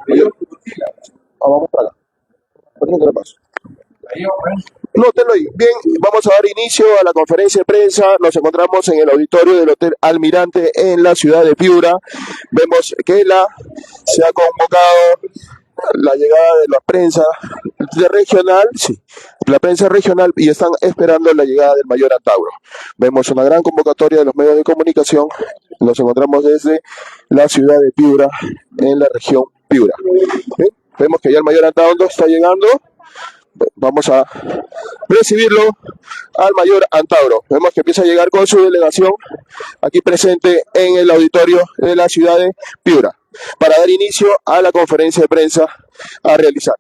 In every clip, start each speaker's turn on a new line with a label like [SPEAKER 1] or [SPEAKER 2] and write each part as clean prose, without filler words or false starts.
[SPEAKER 1] Y yo, vamos para acá. ¿Por qué no te lo paso? No, tenlo ahí. Bien, vamos a dar inicio a la conferencia de prensa. Nos encontramos en el auditorio del Hotel Almirante en la ciudad de Piura. Vemos que se ha convocado la llegada de la prensa de regional, sí, la prensa regional, y están esperando la llegada del mayor Antauro. Vemos una gran convocatoria de los medios de comunicación. Nos encontramos desde la ciudad de Piura, en la región Piura. ¿Sí? Vemos que ya el mayor Antauro está llegando. Vamos a recibirlo al mayor Antauro. Vemos que empieza a llegar con su delegación aquí presente en el auditorio de la ciudad de Piura para dar inicio a la conferencia de prensa a realizar.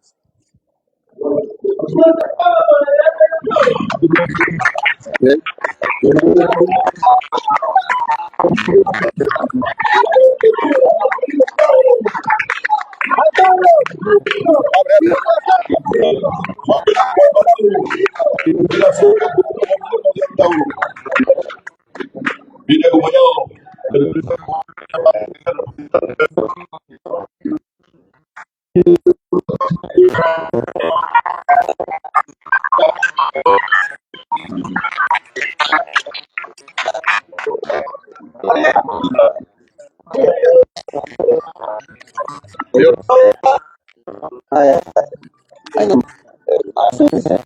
[SPEAKER 1] Bien. Viene acompañado del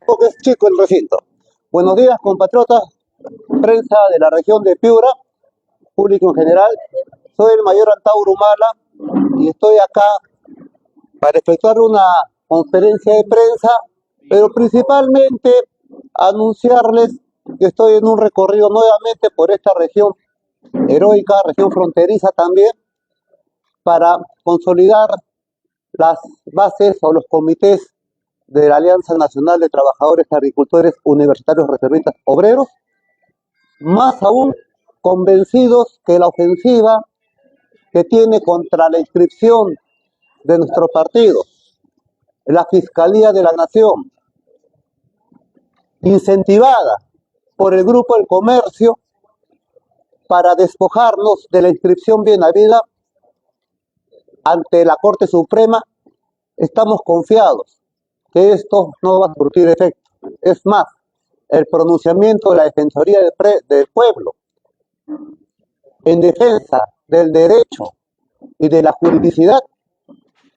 [SPEAKER 2] Porque es chico el recinto. Buenos días, compatriotas, prensa de la región de Piura, público en general. Soy el mayor Antauro Humala y estoy acá para efectuar una conferencia de prensa, pero principalmente anunciarles que estoy en un recorrido nuevamente por esta región heroica, región fronteriza también, para consolidar las bases o los comités de la Alianza Nacional de Trabajadores Agricultores Universitarios Reservistas Obreros, más aún convencidos que la ofensiva que tiene contra la inscripción de nuestro partido, la Fiscalía de la Nación, incentivada por el Grupo del Comercio para despojarnos de la inscripción bien habida ante la Corte Suprema, estamos confiados que esto no va a surtir efecto. Es más, el pronunciamiento de la Defensoría del Pueblo en defensa del derecho y de la juridicidad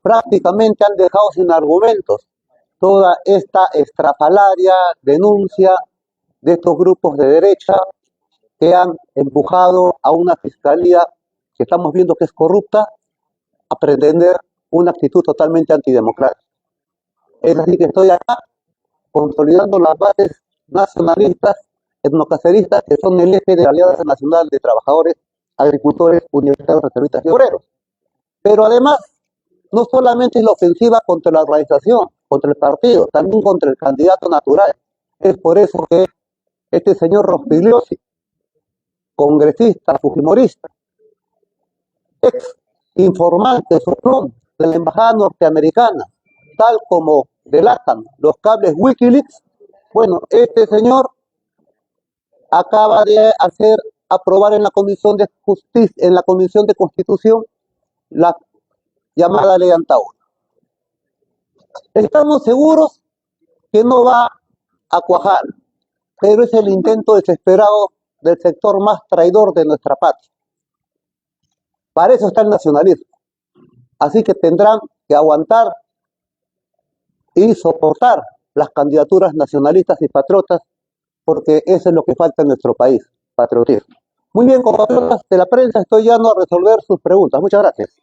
[SPEAKER 2] prácticamente han dejado sin argumentos toda esta estrafalaria denuncia de estos grupos de derecha que han empujado a una fiscalía que estamos viendo que es corrupta a pretender una actitud totalmente antidemocrática. Es así que estoy acá consolidando las bases nacionalistas, etnocaceristas, que son el eje de la Alianza Nacional de Trabajadores, Agricultores, Universitarios, Reservistas y Obreros. Pero además, no solamente es la ofensiva contra la organización, contra el partido, también contra el candidato natural. Es por eso que este señor Rospigliosi, congresista, fujimorista, ex informante soplón de la embajada norteamericana, tal como delatan los cables Wikileaks, bueno, este señor acaba de aprobar en la Comisión de Justicia, en la Comisión de Constitución, la llamada Ley Antauro. Estamos seguros que no va a cuajar, pero es el intento desesperado del sector más traidor de nuestra patria. Para eso está el nacionalismo. Así que tendrán que aguantar y soportar las candidaturas nacionalistas y patriotas, porque eso es lo que falta en nuestro país, patriotismo. Muy bien, compatriotas de la prensa, estoy ya a resolver sus preguntas. Muchas gracias.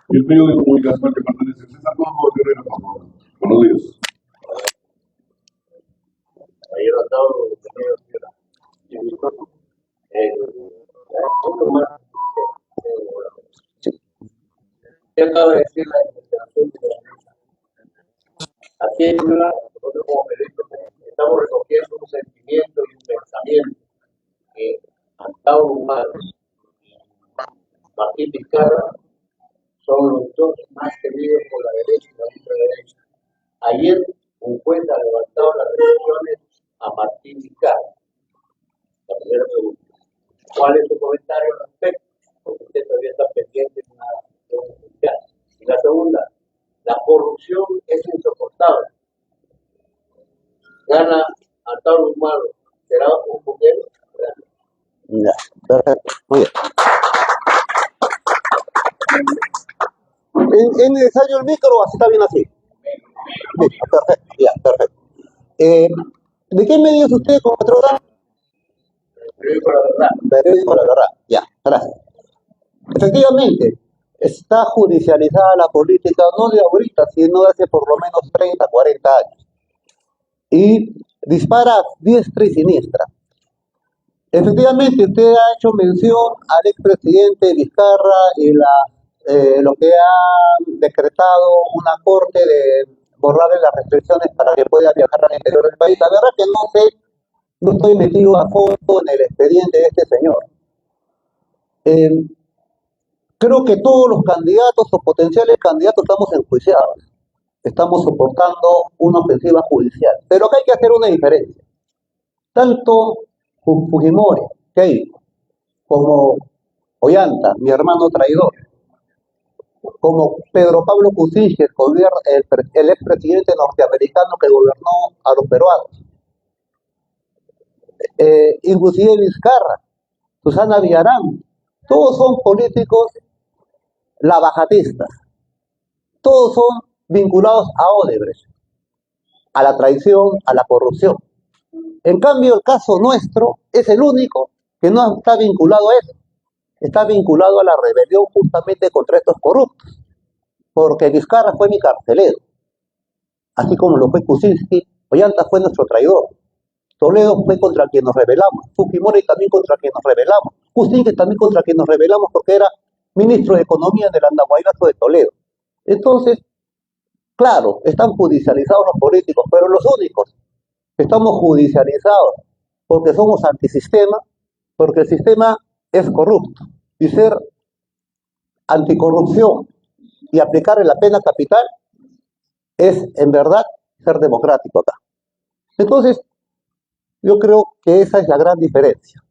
[SPEAKER 1] El medio de comunicación que pertenece a César Congo, Guerrero Congo. Buenos días.
[SPEAKER 3] Ayer Antauro, ¿qué acaba de decir la investigación de la mesa? Aquí en Piura, nosotros como periodistas estamos recogiendo un sentimiento y un pensamiento que Antauro Humala y Martín Vizcarra son los dos más temidos por la derecha y la ultraderecha. Ayer un juez ha levantado las restricciones a Martín Vizcarra. La primera pregunta. ¿Cuál es su comentario al respecto? Porque usted todavía está pendiente de una acción judicial. Y la segunda, la corrupción es insoportable. Gana Antauro Humano, será un gobierno.
[SPEAKER 2] Ya, perfecto. Muy bien. ¿Es necesario el micro o así está bien así? Sí, perfecto, ya, perfecto. ¿De qué medio es usted, compatriota?
[SPEAKER 3] Periódico La Verdad.
[SPEAKER 2] Periódico La Verdad. Ya, gracias. Efectivamente, está judicializada la política, no de ahorita, sino de hace por lo menos 30, 40 años. Y dispara a diestra y siniestra. Efectivamente, usted ha hecho mención al expresidente Vizcarra y lo que ha decretado una corte de borrarle las restricciones para que pueda viajar al interior del país. La verdad que no sé, no estoy metido a fondo en el expediente de este señor. Eh, Creo que todos los candidatos o potenciales candidatos estamos enjuiciados. Estamos soportando una ofensiva judicial. Pero acá hay que hacer una diferencia. Tanto Fujimori, Keiko, como Ollanta, mi hermano traidor, como Pedro Pablo Kuczynski, el expresidente norteamericano que gobernó a los peruanos, inclusive Vizcarra, Susana Villarán, todos son políticos lavajatistas, todos son vinculados a Odebrecht, a la traición, a la corrupción. En cambio, el caso nuestro es el único que no está vinculado a eso. Está vinculado a la rebelión justamente contra estos corruptos. Porque Vizcarra fue mi carcelero, así como lo fue Kuczynski, Ollanta fue nuestro traidor, Toledo fue contra quien nos rebelamos, Fujimori también contra quien nos rebelamos, Kuczynski también contra quien nos rebelamos porque era ministro de Economía del Andahuaylazo de Toledo. Entonces, claro, están judicializados los políticos, pero los únicos que estamos judicializados porque somos antisistema, porque el sistema es corrupto. Y ser anticorrupción y aplicarle la pena capital es, en verdad, ser democrático acá. Entonces, yo creo que esa es la gran diferencia.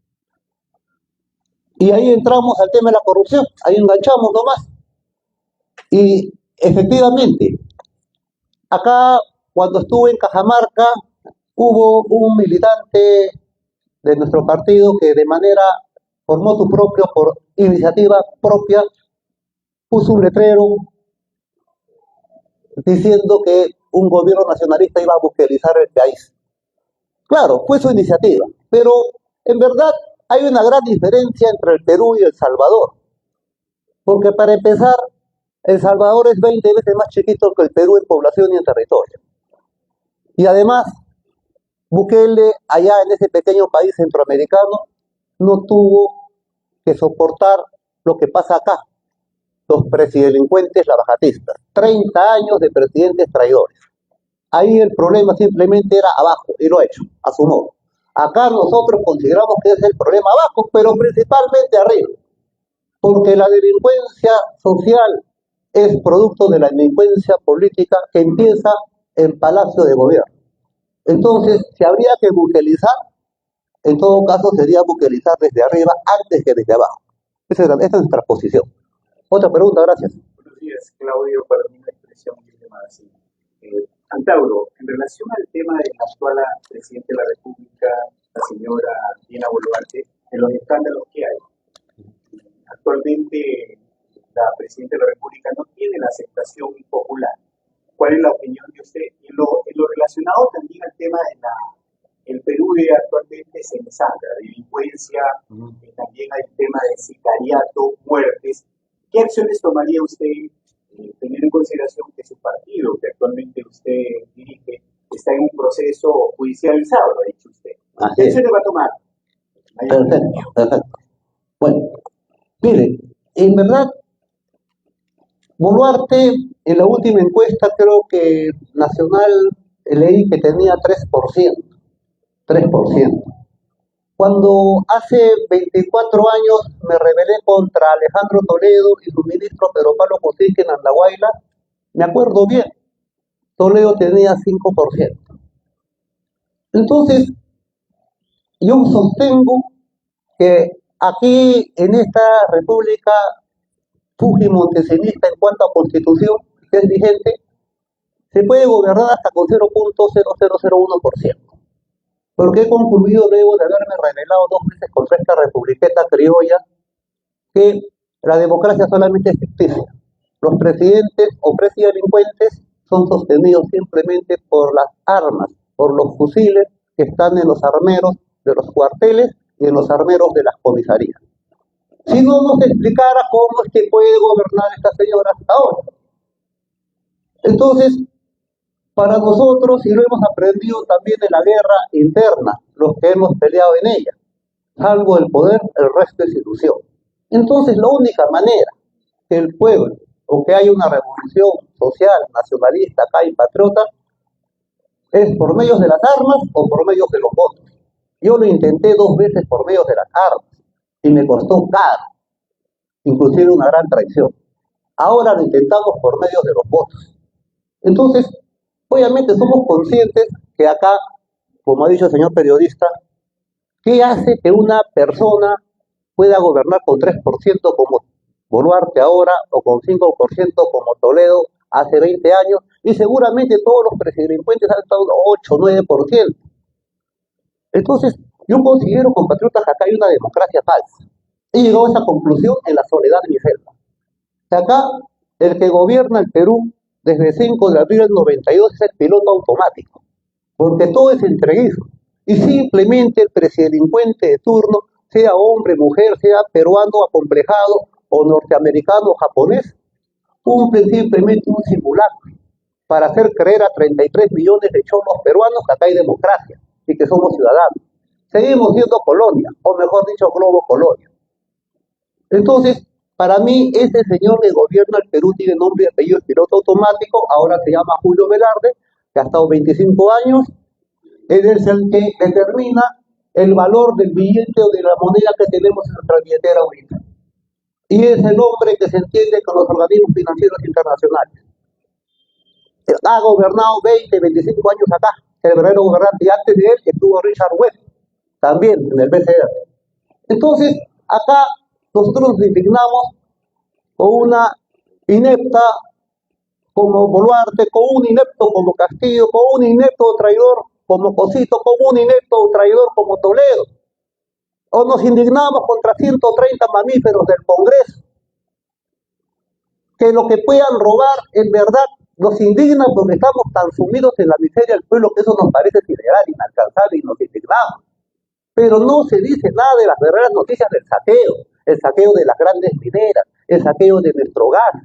[SPEAKER 2] Y ahí entramos al tema de la corrupción, ahí enganchamos nomás. Y efectivamente, acá cuando estuve en Cajamarca, hubo un militante de nuestro partido que de manera, formó su propio, por iniciativa propia, puso un letrero diciendo que un gobierno nacionalista iba a buquelizar el país. Claro, fue su iniciativa, pero en verdad hay una gran diferencia entre el Perú y El Salvador, porque para empezar, El Salvador es 20 veces más chiquito que el Perú en población y en territorio. Y además, Bukele, allá en ese pequeño país centroamericano, no tuvo que soportar lo que pasa acá, los presidelincuentes lavajatistas, 30 años de presidentes traidores. Ahí el problema simplemente era abajo, y lo ha hecho, a su modo. Acá nosotros consideramos que es el problema abajo, pero principalmente arriba, porque la delincuencia social es producto de la delincuencia política que empieza en Palacio de Gobierno. Entonces, si habría que buquelizar, en todo caso sería buquelizar desde arriba antes que desde abajo. Esa es nuestra posición. Otra pregunta, gracias.
[SPEAKER 4] Buenos días, Claudio, para mí la expresión de así. Antauro, en relación al tema del actual presidente de la República, la señora Dina Boluarte, en los escándalos que hay. Actualmente la presidenta de la República no tiene la aceptación popular. ¿Cuál es la opinión de usted? En lo relacionado también al tema de el Perú actualmente se ensangra, delincuencia, también hay tema de sicariato, muertes. ¿Qué acciones tomaría usted, teniendo en consideración que su partido, que actualmente usted dirige, está en un proceso judicializado, lo ha dicho usted? ¿Qué acciones va a tomar?
[SPEAKER 2] Perfecto, perfecto. Bueno, mire, en verdad, Boluarte, en la última encuesta creo que nacional leí que tenía 3%. 3%. Cuando hace 24 años me rebelé contra Alejandro Toledo y su ministro Pedro Pablo Kuczynski en Andahuayla, me acuerdo bien, Toledo tenía 5%. Entonces, Yo sostengo que aquí en esta república Fujimontesianista en cuanto a constitución que es vigente, se puede gobernar hasta con 0.0001%. Porque he concluido luego de haberme revelado 2 veces contra esta republiqueta criolla que la democracia solamente es ficticia. Los presidentes o presidelincuentes son sostenidos simplemente por las armas, por los fusiles que están en los armeros de los cuarteles y en los armeros de las comisarías. Si no nos explicara cómo es que puede gobernar esta señora hasta ahora. Entonces, para nosotros, y lo hemos aprendido también de la guerra interna, los que hemos peleado en ella, salvo el poder, el resto es ilusión. Entonces, la única manera que el pueblo, o que haya una revolución social, nacionalista, acá y patriota, es por medio de las armas o por medio de los votos. Yo lo intenté 2 veces por medio de las armas y me costó caro, inclusive una gran traición. Ahora lo intentamos por medio de los votos. Entonces, obviamente somos conscientes que acá, como ha dicho el señor periodista, ¿qué hace que una persona pueda gobernar con 3% como Boluarte ahora o con 5% como Toledo hace 20 años? Y seguramente todos los presidentes han estado 8 o 9%. Entonces, yo considero, compatriotas, que acá hay una democracia falsa. He llegado a esa conclusión en la soledad de mi celda. Que acá, el que gobierna el Perú desde 5 de abril del 92 es el piloto automático, porque todo es entreguizo. Y simplemente el presidelincuente de turno, sea hombre, mujer, sea peruano acomplejado o norteamericano o japonés, cumple simplemente un simulacro para hacer creer a 33 millones de cholos peruanos que acá hay democracia y que somos ciudadanos. Seguimos siendo colonia, o mejor dicho, globo colonia. Entonces, para mí, ese señor que gobierna el Perú tiene nombre y apellido, es piloto automático, ahora se llama Julio Velarde, que ha estado 25 años, él es el que determina el valor del billete o de la moneda que tenemos en nuestra billetera ahorita. Y es el hombre que se entiende con los organismos financieros internacionales. Ha gobernado 20, 25 años acá, el verdadero gobernante, y antes de él estuvo Richard West, también en el BCR. Entonces, acá nosotros nos indignamos con una inepta como Boluarte, con un inepto como Castillo, con un inepto traidor como Cosito, con un inepto traidor como Toledo. O nos indignamos contra 130 mamíferos del Congreso, que lo que puedan robar en verdad nos indigna porque estamos tan sumidos en la miseria del pueblo que eso nos parece ilegal, inalcanzable y nos indignamos. Pero no se dice nada de las verdaderas noticias del saqueo, el saqueo de las grandes mineras, el saqueo de nuestro gas,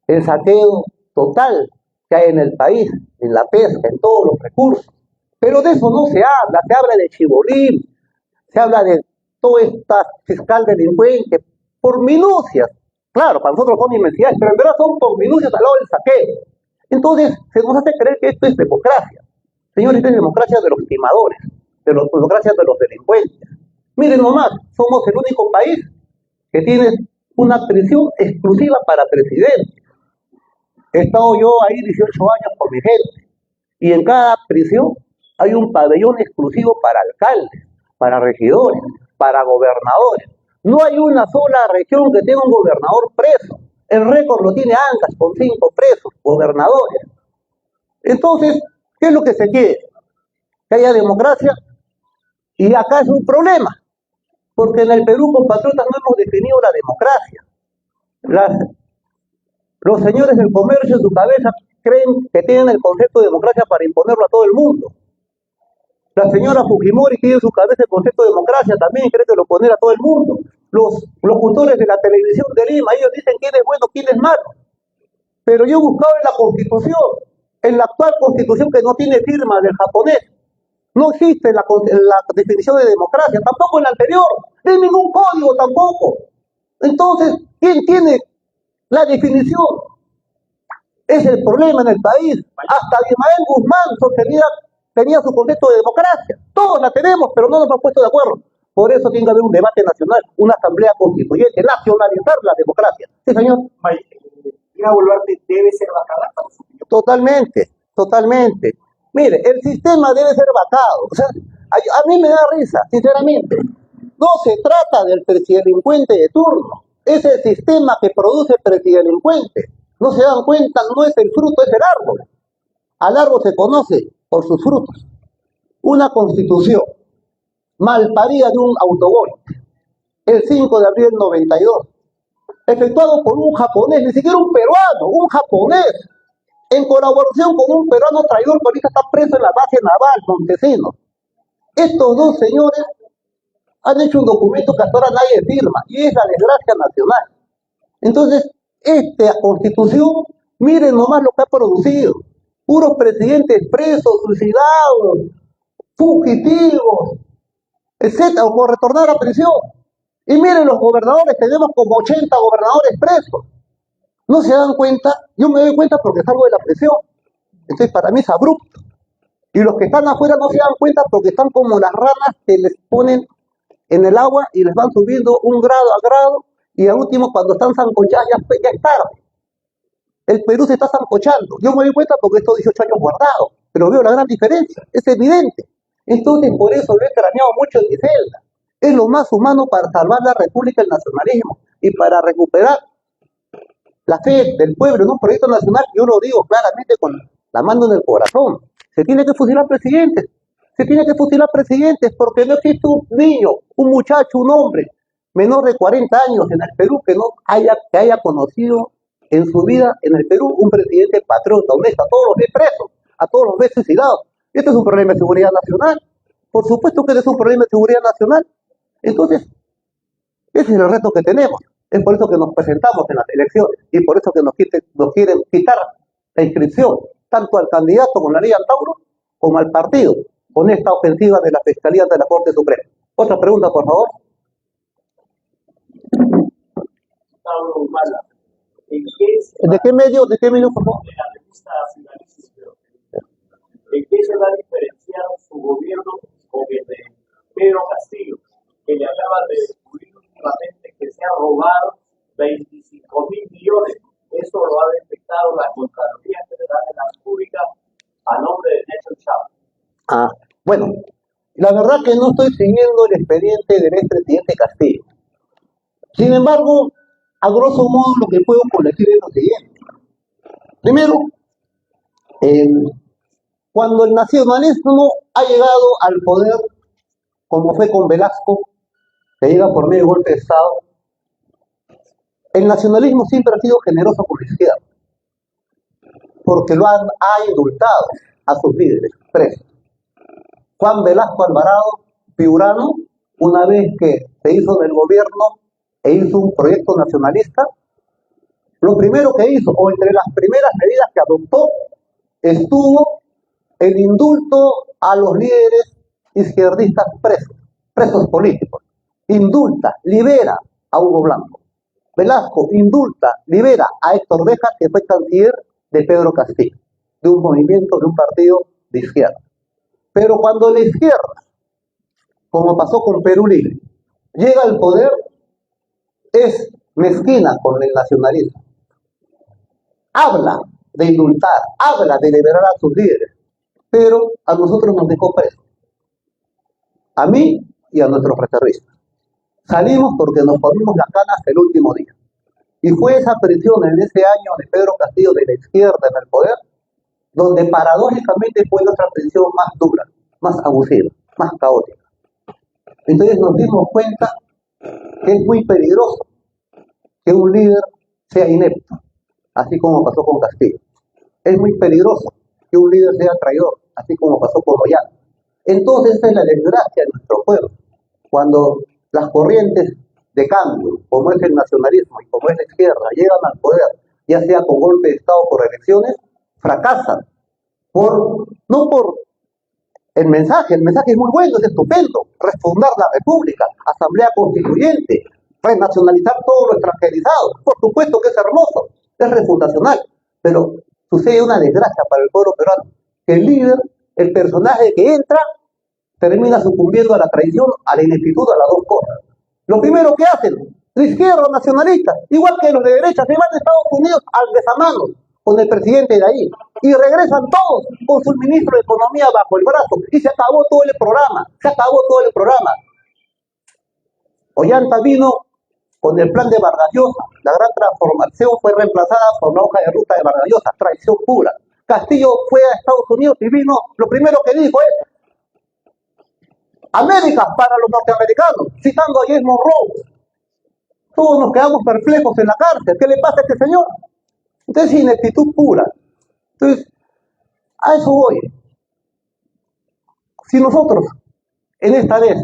[SPEAKER 2] el saqueo total que hay en el país, en la pesca, en todos los recursos. Pero de eso no se habla de chibolín, se habla de toda esta fiscal delincuente, por minucias. Claro, para nosotros son inmensidades, pero en verdad son por minucias al lado del saqueo. Entonces, se nos hace creer que esto es democracia. Señores, esto es democracia de los timadores, de la democracia de los delincuentes. Miren nomás, somos el único país que tiene una prisión exclusiva para presidentes. He estado yo ahí 18 años con mi gente, y en cada prisión hay un pabellón exclusivo para alcaldes, para regidores, para gobernadores. No hay una sola región que tenga un gobernador preso. El récord lo tiene Ancash con 5 presos, gobernadores. Entonces, ¿qué es lo que se quiere? Que haya democracia. Y acá es un problema, porque en el Perú, compatriotas, no hemos definido la democracia. Los señores del comercio en su cabeza creen que tienen el concepto de democracia para imponerlo a todo el mundo. La señora Fujimori tiene en su cabeza el concepto de democracia, también cree que lo poner a todo el mundo. Los locutores de la televisión de Lima, ellos dicen quién es bueno, quién es malo. Pero yo he buscado en la Constitución, en la actual Constitución que no tiene firma del japonés, no existe la definición de democracia, tampoco en la anterior, de ningún código tampoco. Entonces, ¿quién tiene la definición? Es el problema en el país. Hasta Ismael Guzmán tenía su concepto de democracia. Todos la tenemos, pero no nos hemos puesto de acuerdo. Por eso tiene que haber un debate nacional, una asamblea constituyente, nacionalizar la democracia. Sí, señor.
[SPEAKER 4] Dina Boluarte debe ser vacada para su opinión.
[SPEAKER 2] Totalmente, totalmente. Mire, el sistema debe ser vacado. O sea, A mí me da risa, sinceramente. No se trata del presidelincuente de turno. Es el sistema que produce presidelincuente. No se dan cuenta, no es el fruto, es el árbol. Al árbol se conoce por sus frutos. Una constitución malparida de un autogol, el 5 de abril del 92, efectuado por un japonés, ni siquiera un peruano, un japonés, en colaboración con un peruano traidor que ahorita está preso en la base naval, Montesinos. Estos dos señores han hecho un documento que hasta ahora nadie firma, y es la desgracia nacional. Entonces, esta constitución, miren nomás lo que ha producido. Puros presidentes presos, suicidados, fugitivos, etcétera, o por retornar a prisión. Y miren los gobernadores, tenemos como 80 gobernadores presos. No se dan cuenta, yo me doy cuenta porque salgo de la prisión. Entonces para mí es abrupto. Y los que están afuera no se dan cuenta porque están como las ranas que les ponen en el agua y les van subiendo un grado a grado, y al último cuando están sancochadas ya es tarde. El Perú se está sancochando. Yo me doy cuenta porque estos 18 años guardados, pero veo la gran diferencia, es evidente. Entonces por eso lo he craneado mucho en mi celda. Es lo más humano para salvar la república, el nacionalismo, y para recuperar la fe del pueblo en un proyecto nacional. Yo lo digo claramente con la mano en el corazón. Se tiene que fusilar presidentes. Se tiene que fusilar presidentes porque no existe un niño, un muchacho, un hombre menor de 40 años en el Perú que haya conocido en su vida en el Perú un presidente patriota, honesto. A todos los ve presos, a todos los ve suicidados. Este es un problema de seguridad nacional. Por supuesto que es un problema de seguridad nacional. Entonces, ese es el reto que tenemos. Es por eso que nos presentamos en las elecciones y por eso que nos quieren quitar la inscripción, tanto al candidato con la ley Antauro como al partido, con esta ofensiva de la Fiscalía de la Corte Suprema. Otra pregunta, por favor.
[SPEAKER 3] Pablo Humala,
[SPEAKER 2] ¿De qué medio, por favor?
[SPEAKER 3] de la revista Análisis, ¿en qué se va a diferenciar su gobierno con el de Pedro Castillo, que le acaba de descubrir últimamente que se ha robado 25.000 millones? Eso lo ha detectado la Contraloría General de la República a nombre de Nelson Chávez.
[SPEAKER 2] Bueno, la verdad que no estoy siguiendo el expediente del expresidente Castillo. Sin embargo, a grosso modo lo que puedo decir es lo siguiente. Primero, cuando el nacionalismo ha llegado al poder, como fue con Velasco, que llega por medio de golpe de Estado, el nacionalismo siempre ha sido generoso con la izquierda, porque ha indultado a sus líderes presos. Juan Velasco Alvarado, piurano, una vez que se hizo del gobierno e hizo un proyecto nacionalista, lo primero que hizo, o entre las primeras medidas que adoptó, estuvo el indulto a los líderes izquierdistas presos políticos. Indulta, libera a Hugo Blanco. Velasco indulta, libera a Héctor Béjar, que fue canciller de Pedro Castillo, de un movimiento, de un partido de izquierda. Pero cuando la izquierda, como pasó con Perú Libre, llega al poder, es mezquina con el nacionalismo. Habla de indultar, habla de liberar a sus líderes, pero a nosotros nos dejó presos. A mí y a nuestros reservistas. Salimos porque nos ponimos las canas el último día. Y fue esa prisión en ese año de Pedro Castillo de la izquierda en el poder, donde paradójicamente fue nuestra prisión más dura, más abusiva, más caótica. Entonces nos dimos cuenta que es muy peligroso que un líder sea inepto, así como pasó con Castillo. Es muy peligroso que un líder sea traidor, así como pasó con Moyano. Entonces esa es la desgracia de nuestro pueblo. Cuando las corrientes de cambio, como es el nacionalismo y como es la izquierda, llegan al poder, ya sea con golpe de Estado o por elecciones, fracasan. No por el mensaje es muy bueno, es estupendo, refundar la república, asamblea constituyente, renacionalizar todo lo extranjerizado, por supuesto que es hermoso, es refundacional, pero sucede una desgracia para el pueblo peruano, que el líder, el personaje que entra, termina sucumbiendo a la traición, a la ineptitud, a las dos cosas. Lo primero que hacen, la izquierda nacionalista, igual que los de derecha, se van a Estados Unidos al besamanos, con el presidente de ahí, y regresan todos con su ministro de Economía bajo el brazo, y se acabó todo el programa, se acabó todo el programa. Ollanta vino con el plan de Vargas Llosa, la gran transformación fue reemplazada por la hoja de ruta de Vargas Llosa, traición pura. Castillo fue a Estados Unidos y vino, lo primero que dijo es, América para los norteamericanos, citando a James Monroe. Todos nos quedamos perplejos en la cárcel, ¿qué le pasa a este señor? Entonces, ineptitud pura. Entonces, a eso voy. Si nosotros, en esta vez,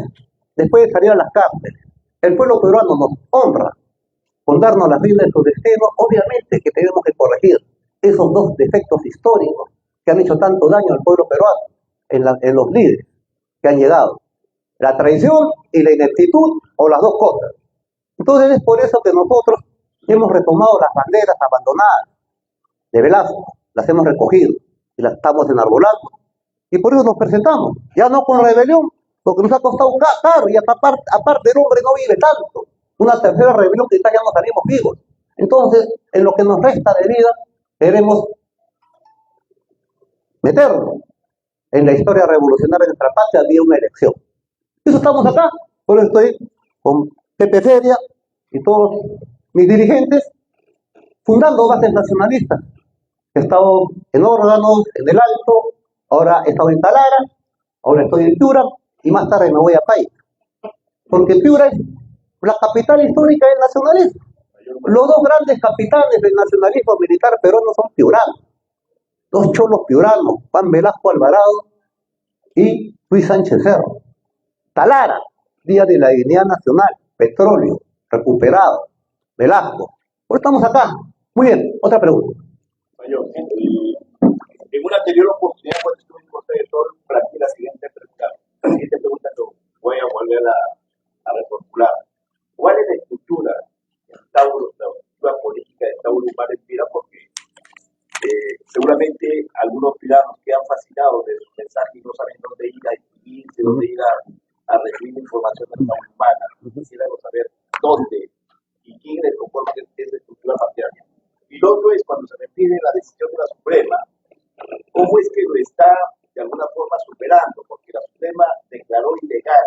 [SPEAKER 2] después de salir a las cárceles, el pueblo peruano nos honra con darnos las riendas de su destino, obviamente que tenemos que corregir esos dos defectos históricos que han hecho tanto daño al pueblo peruano en los líderes que han llegado. La traición y la ineptitud, o las dos cosas. Entonces es por eso que nosotros hemos retomado las banderas abandonadas de Velasco, las hemos recogido y las estamos enarbolando. Y por eso nos presentamos, ya no con rebelión, porque nos ha costado caro y aparte el hombre no vive tanto. Una tercera rebelión que ya no salimos vivos. Entonces, en lo que nos resta de vida, queremos meternos en la historia revolucionaria de nuestra patria vía una elección. Eso estamos acá, por eso estoy con Pepe Feria y todos mis dirigentes fundando bases nacionalistas. He estado en órganos, en el Alto, ahora he estado en Talara, ahora estoy en Piura y más tarde me voy a País. Porque Piura es la capital histórica del nacionalismo. Los dos grandes capitanes del nacionalismo militar peruano son piuranos. Dos cholos piuranos, Juan Velasco Alvarado y Luis Sánchez Cerro. Talara, Día de la Dignidad Nacional, petróleo, recuperado, Velasco. Por eso estamos acá. Muy bien, otra pregunta.
[SPEAKER 3] Mayor, en una anterior oportunidad, cuando estuve en Costa de Sol, planteé la siguiente pregunta, lo voy a volver a reformular. ¿Cuál es la estructura de Tauro, la estructura política de Tauro Humano en Piura? Porque seguramente algunos piranos quedan fascinados de su mensaje y no saben dónde ir a inscribirse, dónde ir a recibir información de Tauro Humana. Quisiera saber dónde y quién les conforma esa estructura partidaria. Y lo otro es, cuando se refiere a la decisión de la Suprema, ¿cómo es que lo está de alguna forma superando? Porque la Suprema declaró ilegal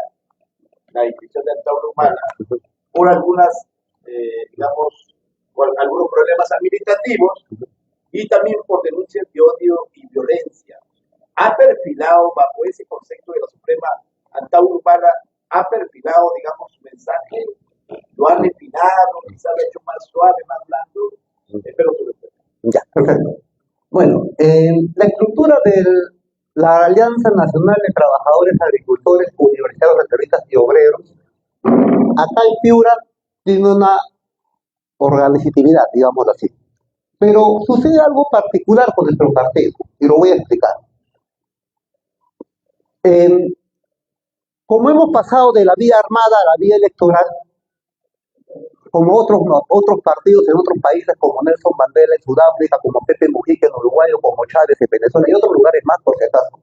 [SPEAKER 3] la inscripción de Tauro Humana por algunas, digamos, por algunos problemas administrativos y también por denuncias de odio y violencia. Ha perfilado, bajo ese concepto de la Suprema, Tauro Humana, ha perfilado, digamos, su mensaje, lo ha refinado, quizás lo ha hecho más suave, más blando. Espero tu respuesta.
[SPEAKER 2] Ya, perfecto. Bueno, la estructura de la Alianza Nacional de Trabajadores, Agricultores, Universitarios, Reservistas y Obreros, acá en Piura tiene una organizatividad, digámoslo así. Pero sucede algo particular con nuestro partido, y lo voy a explicar. Como hemos pasado de la vía armada a la vía electoral, como otros partidos en otros países, como Nelson Mandela en Sudáfrica, como Pepe Mujica en Uruguay, o como Chávez en Venezuela, y otros lugares más, por si acaso.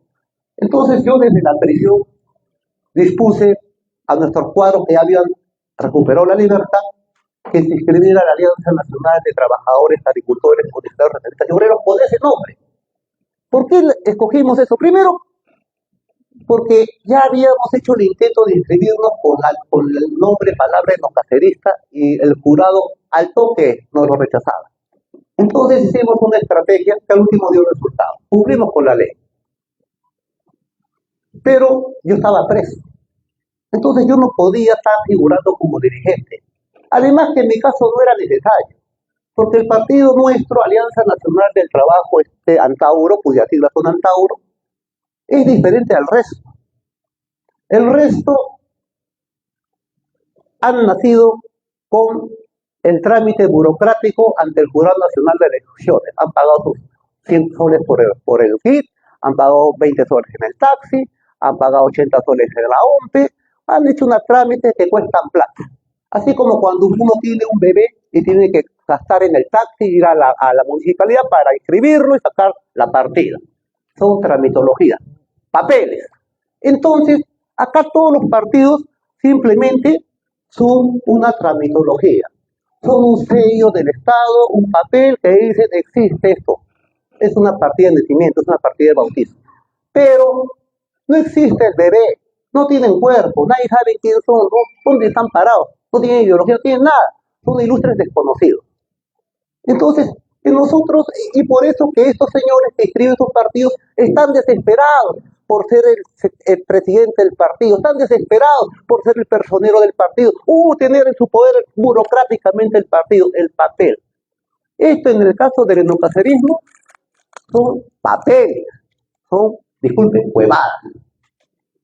[SPEAKER 2] Entonces yo desde la prisión dispuse a nuestros cuadros que habían recuperado la libertad, que se inscribiera a la Alianza Nacional de Trabajadores, Agricultores, Universitarios, Reservistas y Obreros con ese nombre. ¿Por qué escogimos eso? Primero, porque ya habíamos hecho el intento de inscribirnos con el nombre, palabra etnocacerista, y el jurado al toque nos lo rechazaba. Entonces hicimos una estrategia que al último dio resultado. Cumplimos con la ley. Pero yo estaba preso. Entonces yo no podía estar figurando como dirigente. Además que en mi caso no era necesario. Porque el partido nuestro, Alianza Nacional del Trabajo, Antauro, cuya siglas son Antauro, es diferente al resto. El resto han nacido con el trámite burocrático ante el Jurado Nacional de Elecciones. Han pagado sus 100 soles por el kit, han pagado 20 soles en el taxi, han pagado 80 soles en la OMPE, han hecho unos trámites que cuestan plata. Así como cuando uno tiene un bebé y tiene que gastar en el taxi, ir a la municipalidad para inscribirlo y sacar la partida. Son tramitologías, papeles. Entonces, acá todos los partidos simplemente son una tramitología. Son un sello del Estado, un papel que dice existe esto. es una partida de nacimiento, es una partida de bautizo. Pero no existe el bebé, no tienen cuerpo, nadie sabe quién son, ¿no? Dónde están parados, no tienen ideología, no tienen nada, son ilustres desconocidos. Entonces, en nosotros, y por eso que estos señores que escriben sus partidos están desesperados por ser el presidente del partido, están desesperados por ser el personero del partido, tener en su poder burocráticamente el partido, el papel. Esto en el caso del etnocacerismo son papeles, son, disculpen, huevadas.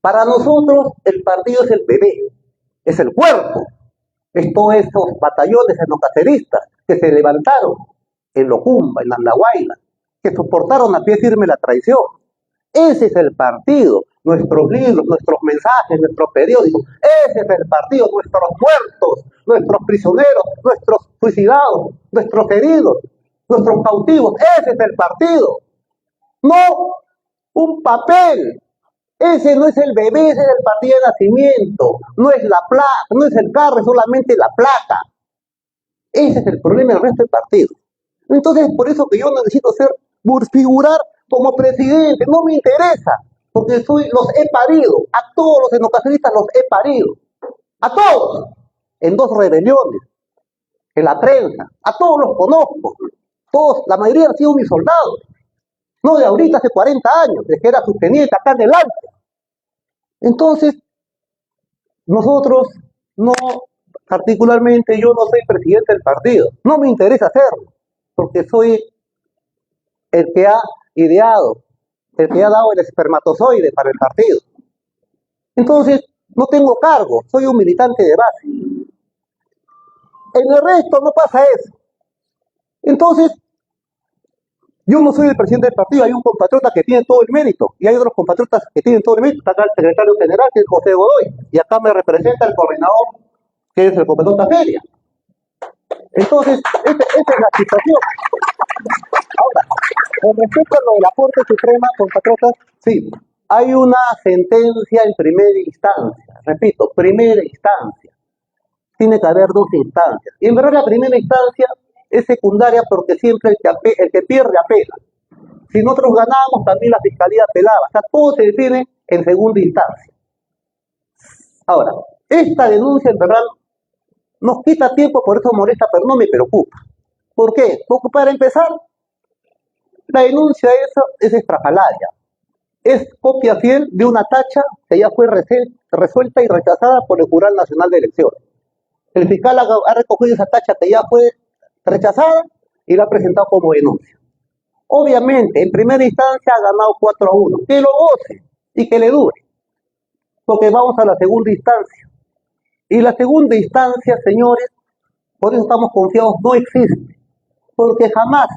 [SPEAKER 2] Para nosotros el partido es el bebé, es el cuerpo, es todos esos batallones etnocaceristas que se levantaron en Locumba, en Andahuayla, que soportaron a pie firme la traición. Ese es el partido, nuestros libros, nuestros mensajes, nuestros periódicos, ese es el partido, nuestros muertos, nuestros prisioneros, nuestros suicidados, nuestros heridos, nuestros cautivos, ese es el partido. No un papel, ese no es el bebé, ese es el partido de nacimiento, no es la placa, no es el carro, es solamente la placa. Ese es el problema del resto del partido. Entonces, por eso que yo necesito figurar como presidente, no me interesa, porque los he parido, a todos los etnocaceristas los he parido, a todos, en 2 rebeliones, en la prensa, a todos los conozco, todos, la mayoría han sido mis soldados, no de ahorita, hace 40 años, desde que era subteniente acá en el Alto. Entonces, nosotros no, particularmente yo no soy presidente del partido, no me interesa hacerlo, porque soy el que ha ideado, el que ha dado el espermatozoide para el partido. Entonces, no tengo cargo, soy un militante de base. En el resto no pasa eso. Entonces, yo no soy el presidente del partido, hay un compatriota que tiene todo el mérito, y hay otros compatriotas que tienen todo el mérito. Está acá el secretario general, que es José Godoy, y acá me representa el coordinador, que es el compatriota Feria. Entonces, esa es la situación. Ahora, con respecto a lo de la Corte Suprema, compatriotas, sí, hay una sentencia en primera instancia, repito, primera instancia. Tiene que haber 2 instancias. Y en verdad la primera instancia es secundaria porque siempre el que pierde apela. Si nosotros ganábamos, también la Fiscalía apelaba. O sea, todo se define en segunda instancia. Ahora, esta denuncia en verdad nos quita tiempo, por eso molesta, pero no me preocupa. ¿Por qué? Porque para empezar, la denuncia es estrafalaria. Es copia fiel de una tacha que ya fue resuelta y rechazada por el Jurado Nacional de Elecciones. El fiscal ha recogido esa tacha que ya fue rechazada y la ha presentado como denuncia. Obviamente, en primera instancia ha ganado 4-1. Que lo goce y que le dure. Porque vamos a la segunda instancia. Y la segunda instancia, señores, por eso estamos confiados, no existe. Porque jamás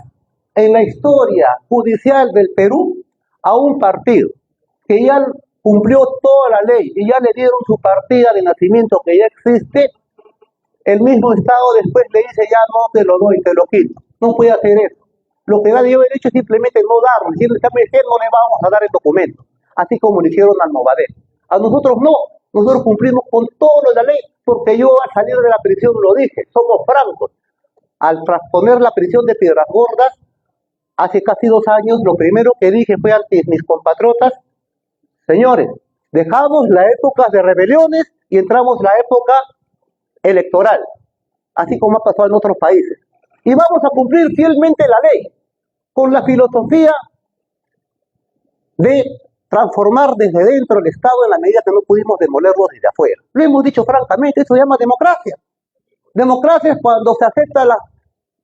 [SPEAKER 2] en la historia judicial del Perú a un partido que ya cumplió toda la ley y ya le dieron su partida de nacimiento que ya existe, el mismo Estado después le dice ya no te lo doy, te lo quito. No puede hacer eso. Lo que debió haber hecho es simplemente no darlo, decirle, ¿sabe qué? No le vamos a dar el documento, así como le hicieron al Movadez. A nosotros no, nosotros cumplimos con todo lo de la ley, porque yo al salir de la prisión lo dije, somos francos. Al trasponer la prisión de Piedras Gordas, hace casi 2 años, lo primero que dije fue ante mis compatriotas, señores, dejamos la época de rebeliones y entramos la época electoral, así como ha pasado en otros países. Y vamos a cumplir fielmente la ley, con la filosofía de transformar desde dentro el Estado en la medida que no pudimos demolerlo desde afuera. Lo hemos dicho francamente, eso se llama democracia. Democracia es cuando se aceptan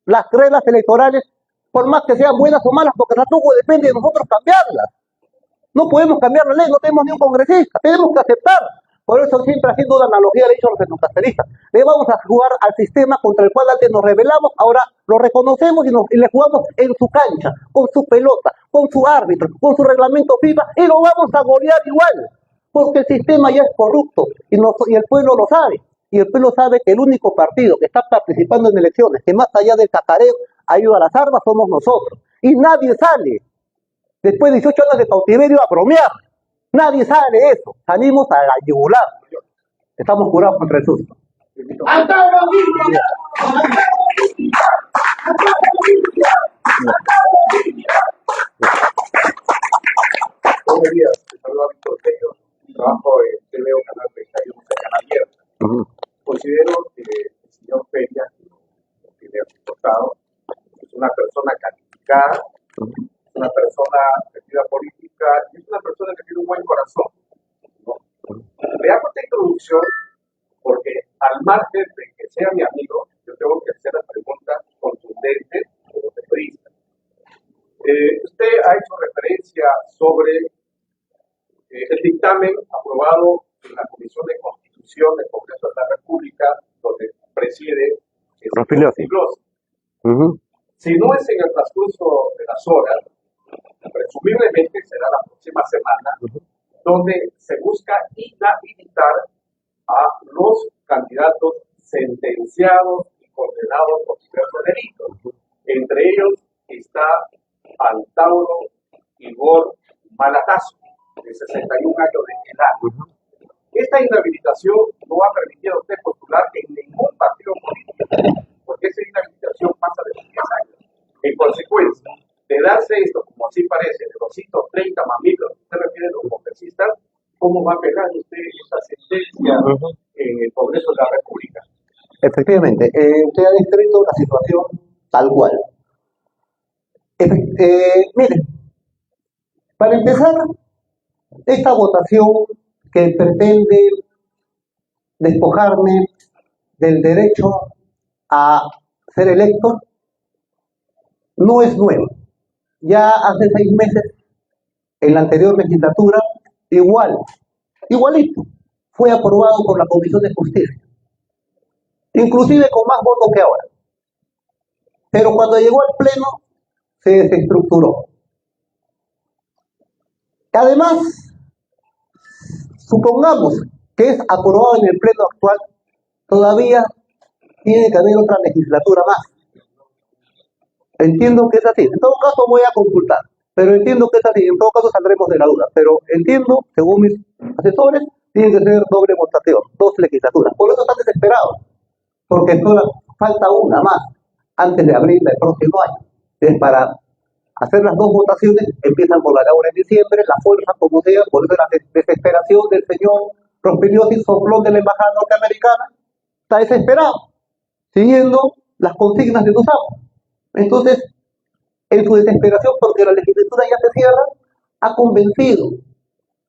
[SPEAKER 2] las reglas electorales, por más que sean buenas o malas, porque tampoco depende de nosotros cambiarlas. No podemos cambiar la ley, no tenemos ni un congresista, tenemos que aceptar. Por eso siempre haciendo una analogía le he dicho a los etnocaceristas. Le vamos a jugar al sistema contra el cual antes nos rebelamos, ahora lo reconocemos y le jugamos en su cancha, con su pelota, con su árbitro, con su reglamento FIFA, y lo vamos a golear igual, porque el sistema ya es corrupto y el pueblo lo sabe. Y el pueblo sabe que el único partido que está participando en elecciones, que más allá del cacareo ayuda a las armas, somos nosotros. Y nadie sale, después de 18 años de cautiverio, a bromear. Nadie sabe de eso. Salimos a la yugular. Estamos curados contra el susto.
[SPEAKER 3] creo que el señor Feria, que le ha reportado, es una persona calificada, es una persona de vida política, y es una persona que tiene un buen corazón, ¿no? Le hago esta introducción porque al margen de que sea mi amigo, yo tengo que hacer las preguntas contundentes como periodista. Usted ha hecho referencia sobre el dictamen aprobado en la Comisión de Constitución del Congreso de la República, donde preside el señor Figliosi. Si no es en el transcurso de las horas, presumiblemente será la próxima semana, donde se busca inhabilitar a los candidatos sentenciados y condenados por diversos delitos. Entre ellos está Antauro Igor Malatazo, de 61 años de edad. Esta inhabilitación no ha permitido a usted postular en ningún partido político, porque esa inhabilitación pasa de los 10 años. En consecuencia, de darse esto, como así parece, de los 130 mamíferos que usted refiere a los congresistas, ¿cómo va a pegar usted esta sentencia en el Congreso de la República?
[SPEAKER 2] Efectivamente, usted ha descrito la situación tal cual. Miren, para empezar, esta votación que pretende despojarme del derecho a ser electo no es nuevo. Ya hace 6 meses, en la anterior legislatura, igualito, fue aprobado por la Comisión de Justicia, inclusive con más votos que ahora. Pero cuando llegó al Pleno, se desestructuró. Además, supongamos que es aprobado en el Pleno actual, todavía tiene que haber otra legislatura más. Entiendo que es así. En todo caso voy a consultar, pero entiendo que es así. En todo caso saldremos de la duda. Pero entiendo, según mis asesores, tiene que ser doble votación, 2 legislaturas. Por eso están desesperados, porque solo falta una más antes de abril del próximo año. Es para hacer las 2 votaciones, empiezan por la de ahora en diciembre, la fuerza, como sea, por eso la desesperación del señor Rospeliosi, soplón de la embajada norteamericana, está desesperado, siguiendo las consignas de sus amos. Entonces, en su desesperación, porque la legislatura ya se cierra, ha convencido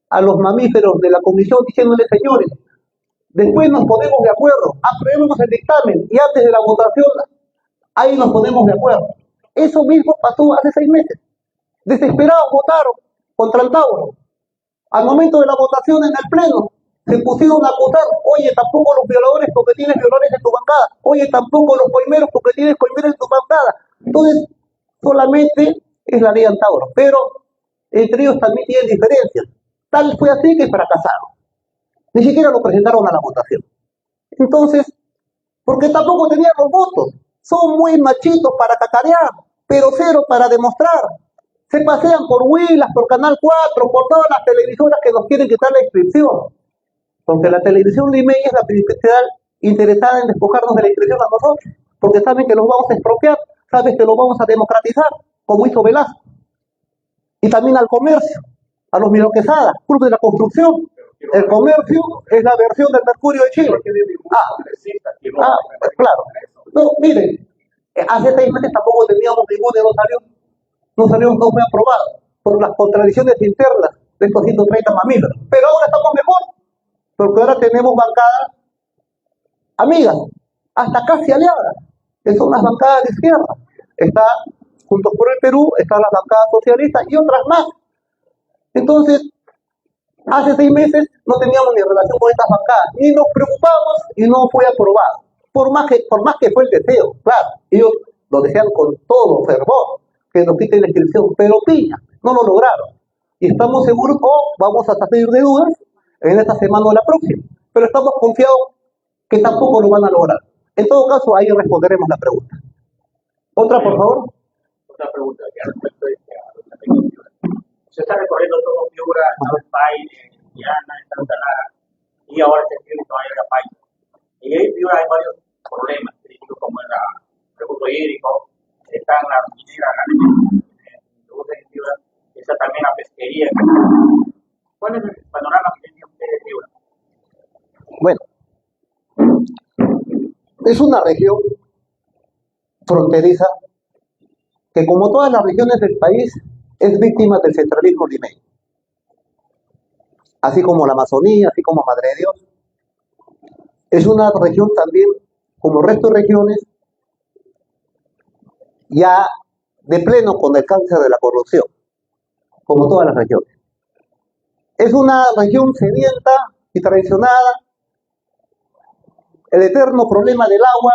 [SPEAKER 2] a los mamíferos de la comisión diciéndole, señores, después nos ponemos de acuerdo, aprobemos el dictamen y antes de la votación, ahí nos ponemos de acuerdo. Eso mismo pasó hace 6 meses. Desesperados votaron contra el Tauro. Al momento de la votación en el Pleno, se pusieron a acusar, oye, tampoco los violadores porque tienes violadores en tu bancada, oye, tampoco los coimeros porque tienes coimeros en tu bancada. Entonces, solamente es la ley Antauro, pero entre ellos también tienen diferencias. Tal fue así que fracasaron. Ni siquiera lo presentaron a la votación. Entonces, porque tampoco tenían los votos. Son muy machitos para cacarear, pero cero para demostrar. Se pasean por Huilas, por Canal 4, por todas las televisoras que nos quieren quitar la inscripción. Porque la televisión limeña es la principal interesada en despojarnos de la inscripción a nosotros. Porque saben que los vamos a expropiar, saben que los vamos a democratizar, como hizo Velasco. Y también al comercio, a los Miro Quesada, Club de la Construcción. El comercio es la versión del Mercurio de Chile. Claro. No, miren, hace 6 meses tampoco teníamos ninguno, no fue aprobado por las contradicciones internas de estos 130 mamíferos. Pero ahora estamos mejor, porque ahora tenemos bancadas amigas, hasta casi aliadas, que son las bancadas de izquierda. Está, junto por el Perú, están las bancadas socialistas y otras más. Entonces, hace 6 meses no teníamos ni relación con estas bancadas, ni nos preocupamos y no fue aprobado. Por más que fue el deseo, claro, ellos lo desean con todo fervor, que nos quiten la inscripción, pero piña, no lo lograron. Y estamos seguros, vamos a salir de dudas en esta semana o la próxima, pero estamos confiados que tampoco lo van a lograr. En todo caso, ahí responderemos la pregunta. ¿Otra, por favor?
[SPEAKER 3] Otra pregunta, que respecto a se está recorriendo todo Piura, País, Diana, Santa Lara, y ahora se tiene que vaya a País. Y ahí en Piura hay varios problemas críticos, como el recurso hídrico, están las mineras, en Piura, está también la pesquería. ¿Cuál es el panorama que tiene usted de Piura?
[SPEAKER 2] Bueno, es una región fronteriza que, como todas las regiones del país, es víctima del centralismo limeño. Así como la Amazonía, así como Madre de Dios. Es una región también, como el resto de regiones, ya de pleno con el cáncer de la corrupción, como todas las regiones. Es una región sedienta y traicionada. El eterno problema del agua.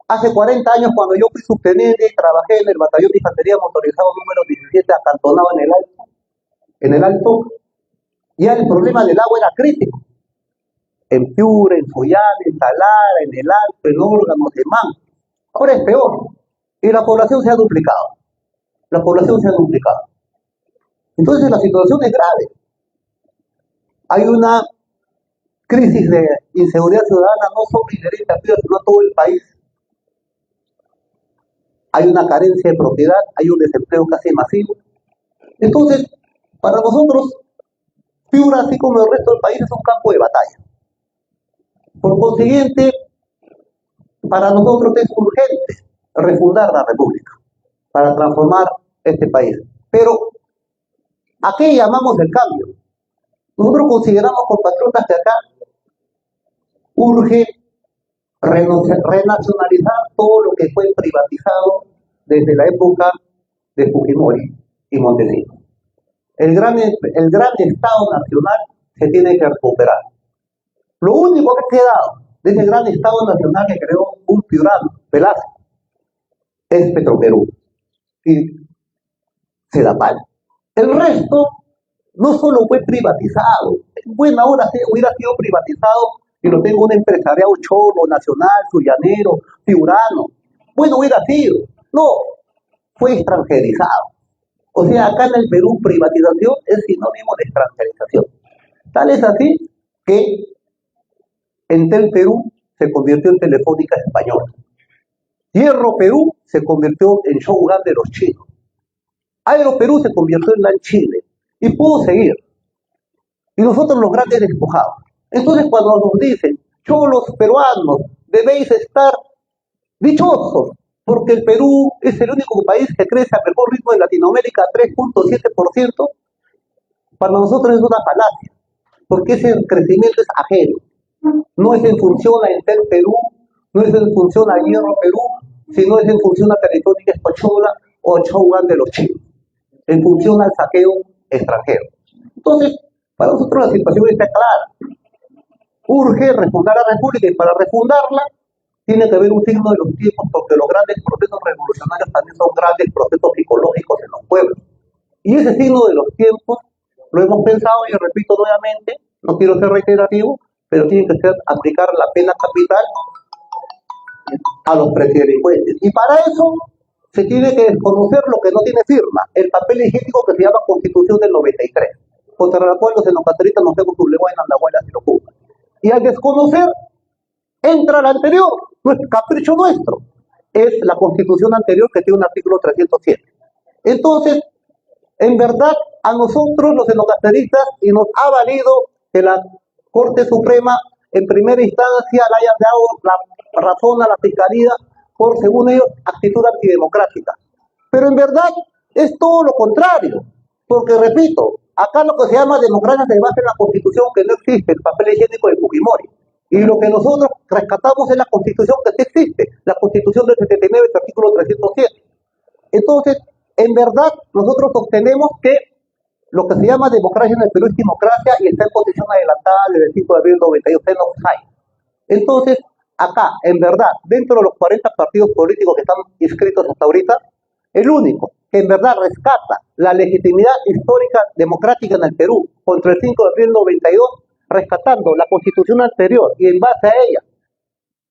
[SPEAKER 2] Hace 40 años, cuando yo fui subteniente y trabajé en el batallón de infantería motorizado número 17, acantonado en el Alto, ya el problema del agua era crítico. En Piura, en Follán, en Talara, en el Alto, en Órganos, en Man. Ahora es peor. Y la población se ha duplicado. La población se ha duplicado. Entonces la situación es grave. Hay una crisis de inseguridad ciudadana, no solo inherente a Piura, sino a todo el país. Hay una carencia de propiedad, hay un desempleo casi masivo. Entonces, para nosotros, Piura, así como el resto del país, es un campo de batalla. Por consiguiente, para nosotros es urgente refundar la República para transformar este país. Pero, ¿a qué llamamos el cambio? Nosotros consideramos, compatriotas, que acá urge renacionalizar todo lo que fue privatizado desde la época de Fujimori y Montesinos. El gran Estado nacional se tiene que recuperar. Lo único que ha quedado de ese gran Estado nacional que creó un piurano, Velasco, es Petroperú y Sedapal. El resto no solo fue privatizado, en buena hora hubiera sido privatizado y lo tengo un empresariado cholo, nacional, suyanero, piurano. Bueno, hubiera sido. No, fue extranjerizado. O sea, acá en el Perú, privatización es sinónimo de extranjerización. Tal es así que Entel Perú se convirtió en Telefónica Española. Hierro Perú se convirtió en Shogun de los chinos. Aero Perú se convirtió en LAN Chile. Y puedo seguir. Y nosotros los grandes despojados. Entonces, cuando nos dicen, cholos peruanos, debéis estar dichosos, porque el Perú es el único país que crece a mejor ritmo de Latinoamérica, 3.7%, para nosotros es una falacia, porque ese crecimiento es ajeno. No es en función a Entel Perú, no es en función a Hierro Perú, sino es en función a Telefónica Española o Shogun de los chinos, en función al saqueo extranjero. Entonces, para nosotros la situación está clara. Urge refundar la República, y para refundarla tiene que haber un signo de los tiempos, porque los grandes procesos revolucionarios también son grandes procesos psicológicos en los pueblos. Y ese signo de los tiempos lo hemos pensado, y repito nuevamente, no quiero ser reiterativo, pero tiene que ser aplicar la pena capital a los predelincuentes. Y para eso se tiene que desconocer lo que no tiene firma, el papel higiénico que se llama Constitución del 93, contra la cual los xenocateristas nos hemos sublevado en Andahuaylas y Locura. Y al desconocer, entra la anterior, no es capricho nuestro, es la Constitución anterior que tiene un artículo 307. Entonces, en verdad, a nosotros los xenocateristas, y nos ha valido que la Corte Suprema en primera instancia le haya dado la razón a la Fiscalía por, según ellos, actitud antidemocrática. Pero en verdad es todo lo contrario, porque repito, acá lo que se llama democracia se basa en la Constitución que no existe, el papel higiénico de Fujimori. Y lo que nosotros rescatamos es la Constitución que sí existe, la Constitución del 79, el artículo 307. Entonces, en verdad, nosotros sostenemos que lo que se llama democracia en el Perú es democracia y está en posición adelantada desde el 5 de abril del 92 en offside. Entonces, acá, en verdad, dentro de los 40 partidos políticos que están inscritos hasta ahorita, el único que en verdad rescata la legitimidad histórica democrática en el Perú contra el 5 de abril del 92, rescatando la Constitución anterior y en base a ella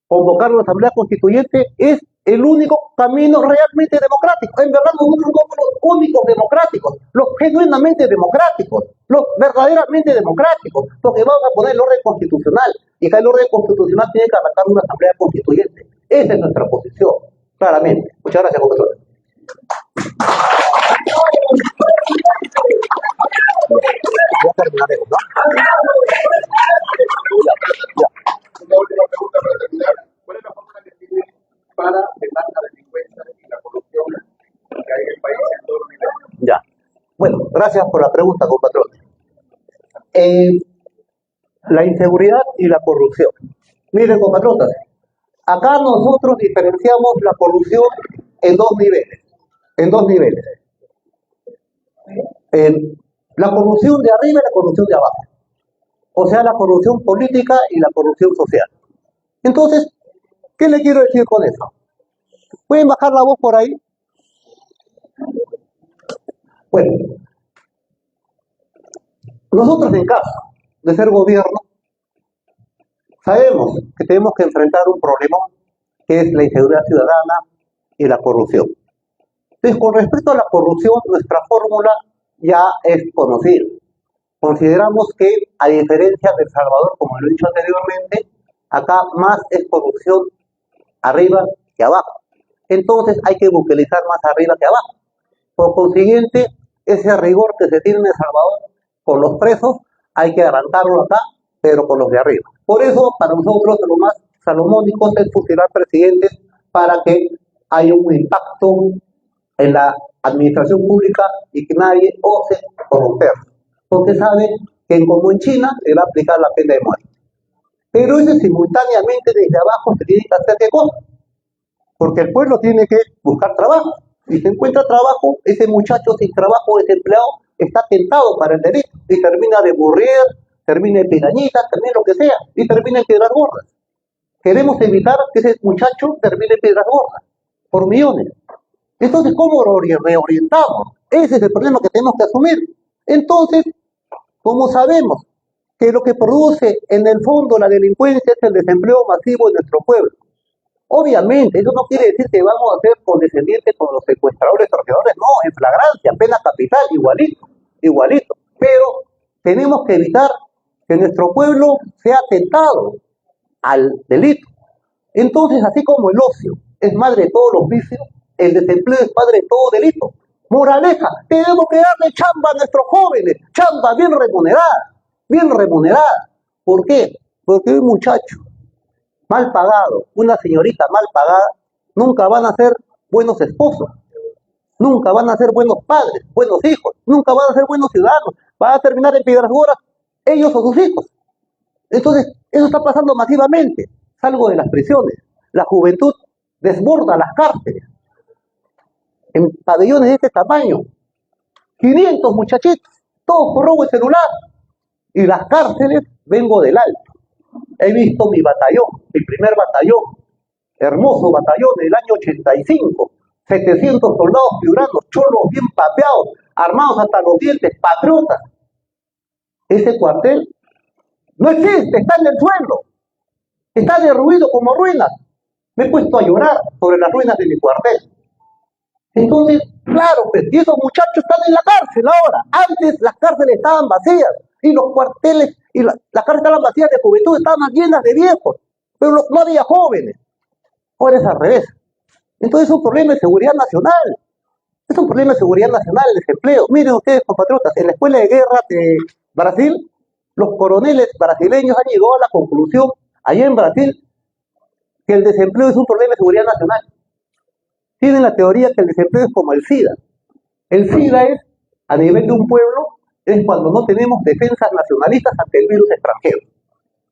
[SPEAKER 2] convocar una asamblea constituyente, es el único camino realmente democrático. En verdad nosotros somos los únicos democráticos, los genuinamente democráticos, los verdaderamente democráticos, porque vamos a poner el orden constitucional, y acá el orden constitucional tiene que arrancar una asamblea constituyente. Esa es nuestra posición, claramente. Muchas gracias, profesor. Ya terminaremos, ¿no?
[SPEAKER 1] Una última pregunta para terminar. ¿Cuál es la
[SPEAKER 2] Gracias por la pregunta, compatriota. La inseguridad y la corrupción. Miren, compatriotas, acá nosotros diferenciamos la corrupción en dos niveles. En dos niveles. La corrupción de arriba y la corrupción de abajo. O sea, la corrupción política y la corrupción social. Entonces, ¿qué le quiero decir con eso? ¿Pueden bajar la voz por ahí? Bueno, nosotros en caso de ser gobierno, sabemos que tenemos que enfrentar un problema que es la inseguridad ciudadana y la corrupción. Entonces, con respecto a la corrupción, nuestra fórmula ya es conocida. Consideramos que, a diferencia de El Salvador, como lo he dicho anteriormente, acá más es corrupción arriba que abajo. Entonces hay que buquelizar más arriba que abajo. Por consiguiente, ese rigor que se tiene en El Salvador con los presos, hay que arrancarlo acá, pero con los de arriba. Por eso, para nosotros, lo más salomónico es fusilar presidentes para que haya un impacto en la administración pública y que nadie ose corromper. Porque sabe que como en China se va a aplicar la pena de muerte. Pero eso simultáneamente desde abajo se tiene que hacer qué cosa. Porque el pueblo tiene que buscar trabajo. Si se encuentra trabajo, ese muchacho sin trabajo, desempleado, está tentado para el derecho y termina de burrier, termina en pirañitas, termina lo que sea, y termina en piedras gordas. Queremos evitar que ese muchacho termine en piedras gordas, por millones. Entonces, ¿cómo lo reorientamos? Ese es el problema que tenemos que asumir. Entonces, como sabemos que lo que produce en el fondo la delincuencia es el desempleo masivo en nuestro pueblo, obviamente, eso no quiere decir que vamos a ser condescendientes con los secuestradores, torturadores, no, en flagrancia, pena capital, igualito, igualito. Pero tenemos que evitar que nuestro pueblo sea tentado al delito. Entonces, así como el ocio es madre de todos los vicios, el desempleo es padre de todo delito. Moraleja, tenemos que darle chamba a nuestros jóvenes, chamba bien remunerada, bien remunerada. ¿Por qué? Porque un muchacho mal pagado, una señorita mal pagada, nunca van a ser buenos esposos, nunca van a ser buenos padres, buenos hijos, nunca van a ser buenos ciudadanos, van a terminar en piedras gordas ellos o sus hijos. Entonces, eso está pasando masivamente. Salgo de las prisiones, la juventud desborda las cárceles, en pabellones de este tamaño, 500 muchachitos, todos por robo de celular, y las cárceles vengo del alto. He visto mi batallón, mi primer batallón, hermoso batallón del año 85, 700 soldados piuranos, cholos bien papeados, armados hasta los dientes, patriotas. Ese cuartel no existe, está en el suelo, está derruido como ruinas. Me he puesto a llorar sobre las ruinas de mi cuartel. Entonces, claro, pues, y esos muchachos están en la cárcel ahora. Antes las cárceles estaban vacías y los cuarteles y las cárceles estaban vacías de juventud, estaban llenas de viejos, pero no había jóvenes. Ahora es al revés. Entonces es un problema de seguridad nacional. Es un problema de seguridad nacional el desempleo. Miren ustedes, compatriotas, en la escuela de guerra de Brasil, los coroneles brasileños han llegado a la conclusión, allá en Brasil, que el desempleo es un problema de seguridad nacional. Tienen la teoría que el desempleo es como el SIDA. El SIDA es, a nivel de un pueblo, es cuando no tenemos defensas nacionalistas ante el virus extranjero.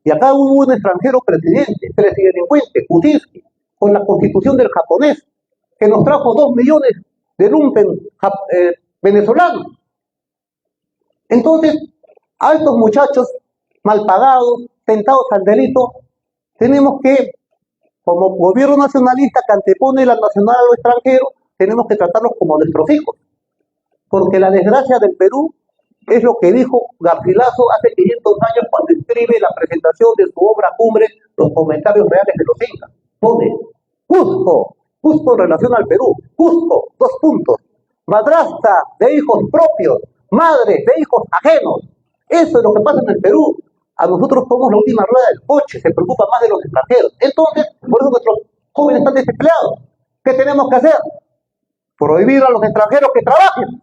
[SPEAKER 2] Y acá hubo un extranjero presidencialmente, Kuczynski, con la constitución del japonés, que nos trajo 2 millones de lumpen venezolanos. Entonces, a estos muchachos mal pagados, tentados al delito, tenemos que, como gobierno nacionalista que antepone la nacional a lo extranjero, tenemos que tratarlos como nuestros hijos. Porque la desgracia del Perú es lo que dijo Garcilaso hace 500 años cuando escribe la presentación de su obra cumbre, Los comentarios reales de los incas. Pone, Cusco en relación al Perú, Cusco, 2 puntos, madrastra de hijos propios, madre de hijos ajenos. Eso es lo que pasa en el Perú. A nosotros somos la última rueda del coche, se preocupa más de los extranjeros. Entonces, por eso nuestros jóvenes están desempleados. ¿Qué tenemos que hacer? Prohibir a los extranjeros que trabajen.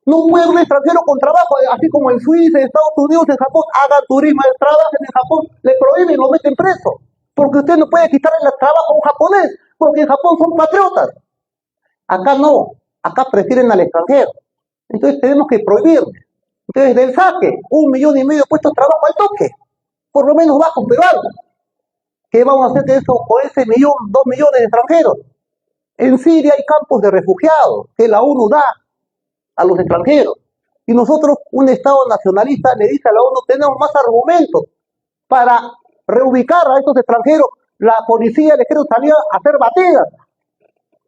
[SPEAKER 2] No puede un extranjero con trabajo, así como en Suiza, en Estados Unidos, en Japón, hagan turismo, trabajen en Japón, le prohíben, lo meten preso. Porque usted no puede quitarle el trabajo a un japonés, porque en Japón son patriotas. Acá no, acá prefieren al extranjero. Entonces tenemos que prohibirles. Entonces del saque, 1,5 millones de puestos de trabajo al toque, por lo menos bajos, pero algo. ¿Qué vamos a hacer de eso con ese 2 millones de extranjeros? En Siria hay campos de refugiados que la ONU da a los extranjeros. Y nosotros, un Estado nacionalista, le dice a la ONU, tenemos más argumentos para reubicar a estos extranjeros. La policía les quiere salir a hacer batidas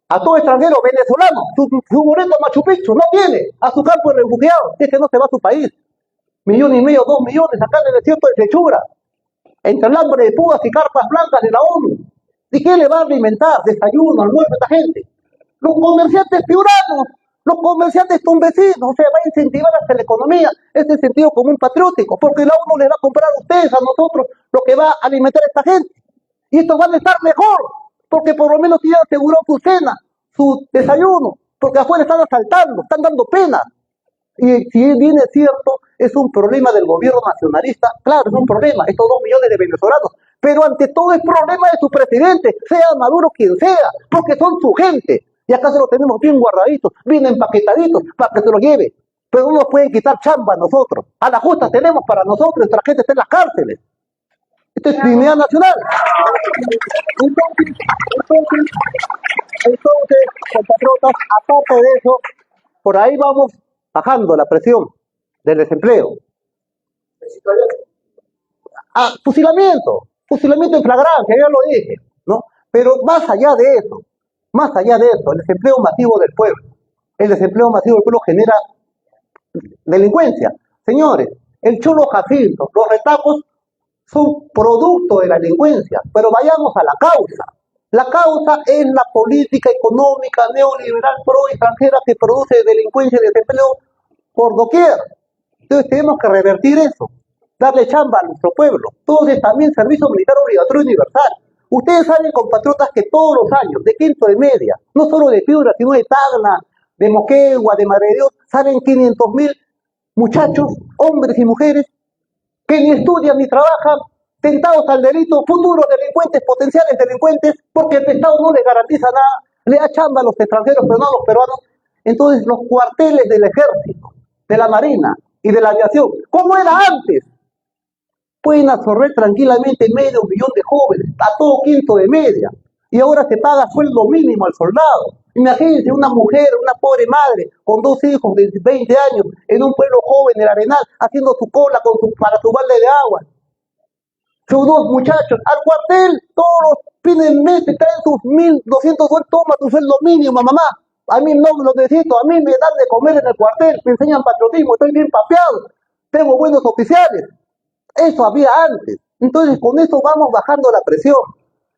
[SPEAKER 2] a todo extranjero venezolano. Su boleto a Machu Picchu no tiene a su campo de refugiados, es que no se va a su país. 1,5 millones, 2 millones acá en el desierto de Sechura, entre el hambre de púas y cartas blancas de la ONU. ¿Y qué le va a alimentar? Desayuno, almuerzo a esta gente. Los comerciantes piuranos, los comerciantes tunvecinos, o sea, va a incentivar hasta la economía, ese sentido común patriótico, porque la ONU les va a comprar a ustedes, a nosotros, lo que va a alimentar a esta gente. Y estos van a estar mejor, porque por lo menos tienen asegurado su cena, su desayuno, porque afuera están asaltando, están dando pena. Y si bien es cierto, es un problema del gobierno nacionalista, claro, es un problema, estos 2 millones de venezolanos, pero ante todo es problema de su presidente, sea Maduro quien sea, porque son su gente. Y acá se los tenemos bien guardaditos, bien empaquetaditos, para que se los lleve. Pero no nos pueden quitar chamba a nosotros. A la justa tenemos para nosotros, nuestra gente está en las cárceles. Esto es dignidad nacional. Entonces, compatriotas, aparte de eso, por ahí vamos bajando la presión del desempleo. Fusilamiento en flagrancia, ya lo dije, ¿no? Pero más allá de eso, el desempleo masivo del pueblo genera delincuencia. Señores, el Cholo Jacinto, los retacos son producto de la delincuencia, pero vayamos a la causa. La causa es la política económica neoliberal pro-extranjera que produce delincuencia y desempleo por doquier. Entonces tenemos que revertir eso, darle chamba a nuestro pueblo. Entonces también servicio militar obligatorio universal. Ustedes saben, compatriotas, que todos los años, de quinto de media, no solo de Piura, sino de Tacna, de Moquegua, de Madre de Dios, salen 500.000 muchachos, hombres y mujeres, que ni estudian ni trabajan, tentados al delito, futuros delincuentes, potenciales delincuentes, porque el Estado no les garantiza nada, le da chamba a los extranjeros, pero no a los peruanos. Entonces los cuarteles del ejército, de la marina y de la aviación, como era antes, pueden absorber tranquilamente 500.000 de jóvenes, a todo quinto de media, y ahora se paga sueldo mínimo al soldado. Imagínense una mujer, una pobre madre, con 2 hijos de 20 años, en un pueblo joven del Arenal, haciendo su cola para su balde de agua. Sus 2 muchachos al cuartel, todos los fines de mes te traen sus 1.200 sueldos, toma tu sueldo mínimo, mamá. A mí no lo necesito, a mí me dan de comer en el cuartel, me enseñan patriotismo, estoy bien papeado, tengo buenos oficiales. Eso había antes. Entonces con eso vamos bajando la presión.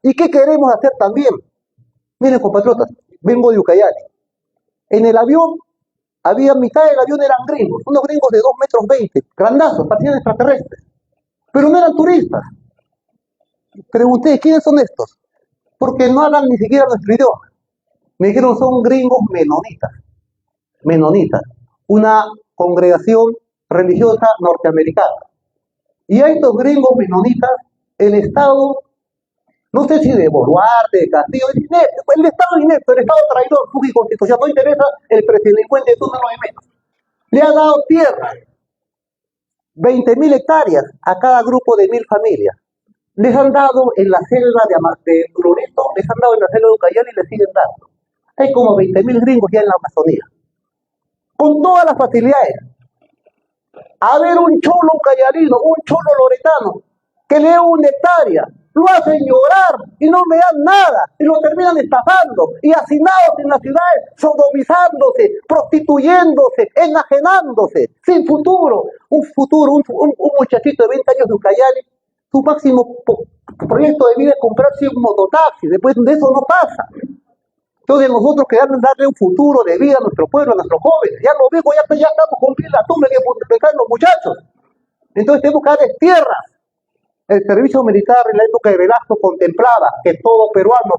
[SPEAKER 2] ¿Y qué queremos hacer también? Miren, compatriotas, vengo de Ucayali. En el avión, mitad del avión eran gringos, unos gringos de 2,20 m, grandazos, parecían extraterrestres. Pero no eran turistas. Pregunté, ¿quiénes son estos? Porque no hablan ni siquiera nuestro idioma. Me dijeron, son gringos menonitas, una congregación religiosa norteamericana. Y a estos gringos menonitas, el Estado, no sé si de Boluarte, de Castillo, el Estado inepto, el Estado traidor, fuga y constitución, no interesa el predelincuente, eso no lo de menos. Le ha dado tierra, 20.000 hectáreas a cada grupo de 1.000 familias. Les han dado en la selva de Loreto, les han dado en la selva de Ucayali y les siguen dando. Hay como 20.000 gringos ya en la Amazonía. Con todas las facilidades. A ver un cholo ucayalino, un cholo loretano, que le dé 1 hectárea, lo hacen llorar y no me dan nada, y lo terminan estafando, y hacinados en las ciudades, sodomizándose, prostituyéndose, enajenándose, sin futuro. Un muchachito de 20 años de Ucayali, su máximo proyecto de vida es comprarse un mototaxi, después de eso no pasa. Entonces nosotros queremos darle un futuro de vida a nuestro pueblo, a nuestros jóvenes. Ya lo vemos, ya estamos cumpliendo la tumba que multiplicar los muchachos. Entonces tenemos que darles tierras. El servicio militar en la época de Velasco contemplaba que todo peruano,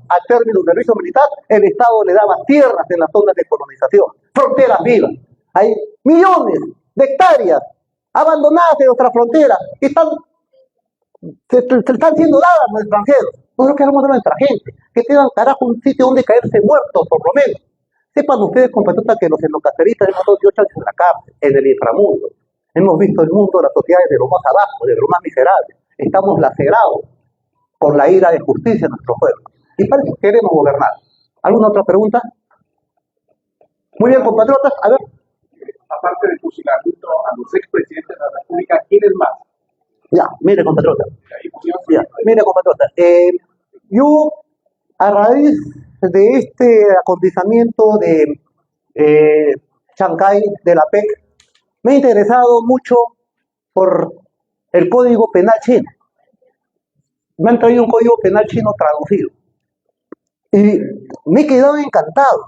[SPEAKER 2] al término del servicio militar, el Estado le daba tierras en las zonas de colonización, fronteras vivas. Hay millones de hectáreas abandonadas en nuestra frontera que se están siendo dadas a los extranjeros. Nosotros queremos dar a nuestra gente, que tengan carajo un sitio donde caerse muertos, por lo menos. Sepan ustedes, compatriotas, que los endocaceristas hemos dado 8 años en la cárcel, en el inframundo. Hemos visto el mundo de las sociedades de lo más abajo, de lo más miserable. Estamos lacerados por la ira de justicia de nuestro pueblo. Y parece que queremos gobernar. ¿Alguna otra pregunta? Muy bien, compatriotas. A ver.
[SPEAKER 3] Aparte del fusilamiento a los expresidentes de la República, ¿quiénes más?
[SPEAKER 2] Ya, mire, compatriotas. Ya, mire, compatriotas. Yo, a raíz de este acontecimiento de Chancay, de la PEC, me he interesado mucho por el Código Penal chino. Me han traído un Código Penal chino traducido. Y me he quedado encantado.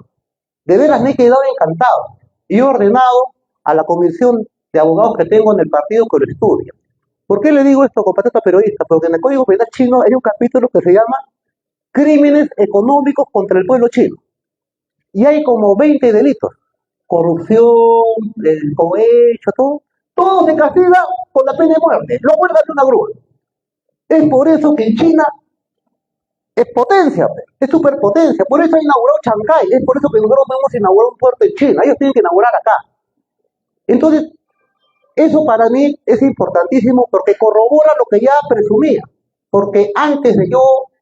[SPEAKER 2] De veras me he quedado encantado. Y he ordenado a la comisión de abogados que tengo en el partido que lo estudie. ¿Por qué le digo esto, compatriotas periodistas? Porque en el Código Penal chino hay un capítulo que se llama Crímenes económicos contra el pueblo chino. Y hay como 20 delitos. Corrupción, cohecho, todo se castiga con la pena de muerte. Lo vuelve a hacer una grúa. Es por eso que en China es potencia, es superpotencia. Por eso ha inaugurado Chancay. Es por eso que nosotros hemos inaugurado un puerto en China. Ellos tienen que inaugurar acá. Entonces, eso para mí es importantísimo porque corrobora lo que ya presumía. Porque antes de yo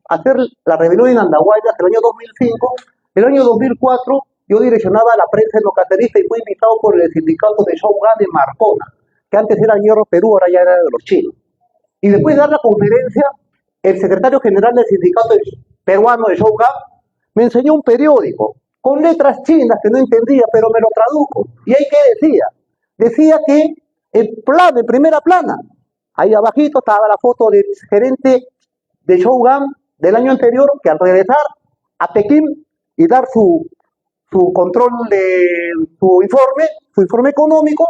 [SPEAKER 2] hacer la rebelión en Andahuaylas, el año 2005, el año 2004, yo direccionaba la prensa endocacerista y fui invitado por el sindicato de Shogun de Marcona, que antes era Hierro Perú, ahora ya era de los chinos. Y después de dar la conferencia, el secretario general del sindicato peruano de Shogun me enseñó un periódico con letras chinas que no entendía, pero me lo tradujo. ¿Y ahí qué decía? Decía que en primera plana, ahí abajito estaba la foto del gerente de Shogun del año anterior, que al regresar a Pekín y dar su control de su informe económico,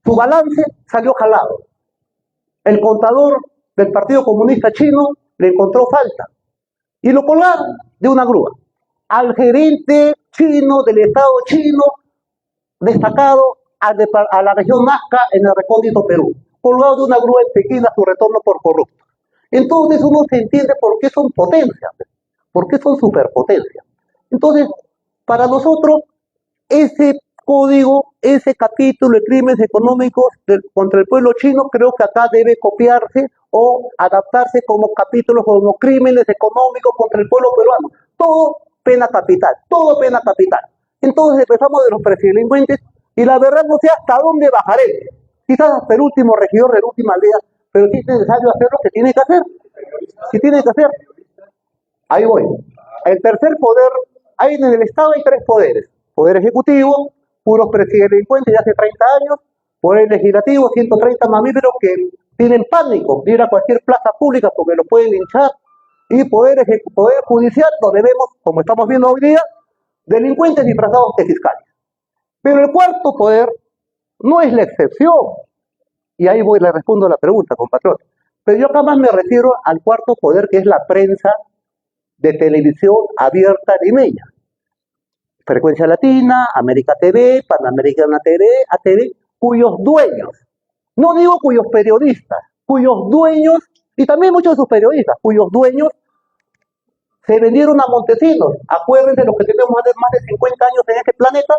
[SPEAKER 2] su balance salió jalado. El contador del Partido Comunista Chino le encontró falta y lo colgaron de una grúa. Al gerente chino del Estado chino, destacado a la región Nazca en el recóndito Perú, colgado de una grúa en Pekín a su retorno por corrupto. Entonces uno se entiende por qué son potencias, por qué son superpotencias. Entonces, para nosotros, ese código, ese capítulo de crímenes económicos contra el pueblo chino, creo que acá debe copiarse o adaptarse como capítulos como crímenes económicos contra el pueblo peruano. Todo pena capital, todo pena capital. Entonces empezamos de los predelincuentes y la verdad no sé hasta dónde bajaré. Quizás hasta el último regidor de la última aldea, pero sí es necesario hacer lo que tiene que hacer. Si tiene que hacer. Ahí voy. El tercer poder, en el Estado hay 3 poderes. Poder ejecutivo, puros predelincuentes de hace 30 años. Poder legislativo, 130 mamíferos que tienen pánico de ir a cualquier plaza pública porque los pueden linchar. Y poder judicial, donde vemos, como estamos viendo hoy día, delincuentes disfrazados de fiscales. Pero el cuarto poder no es la excepción. Y ahí voy, le respondo a la pregunta, compatriota. Pero yo acá más me refiero al cuarto poder, que es la prensa de televisión abierta limeña. Frecuencia Latina, América TV, Panamericana TV, ATV, cuyos dueños, no digo cuyos periodistas, cuyos dueños, y también muchos de sus periodistas, cuyos dueños se vendieron a Montesinos. Acuérdense los que tenemos más de 50 años en este planeta,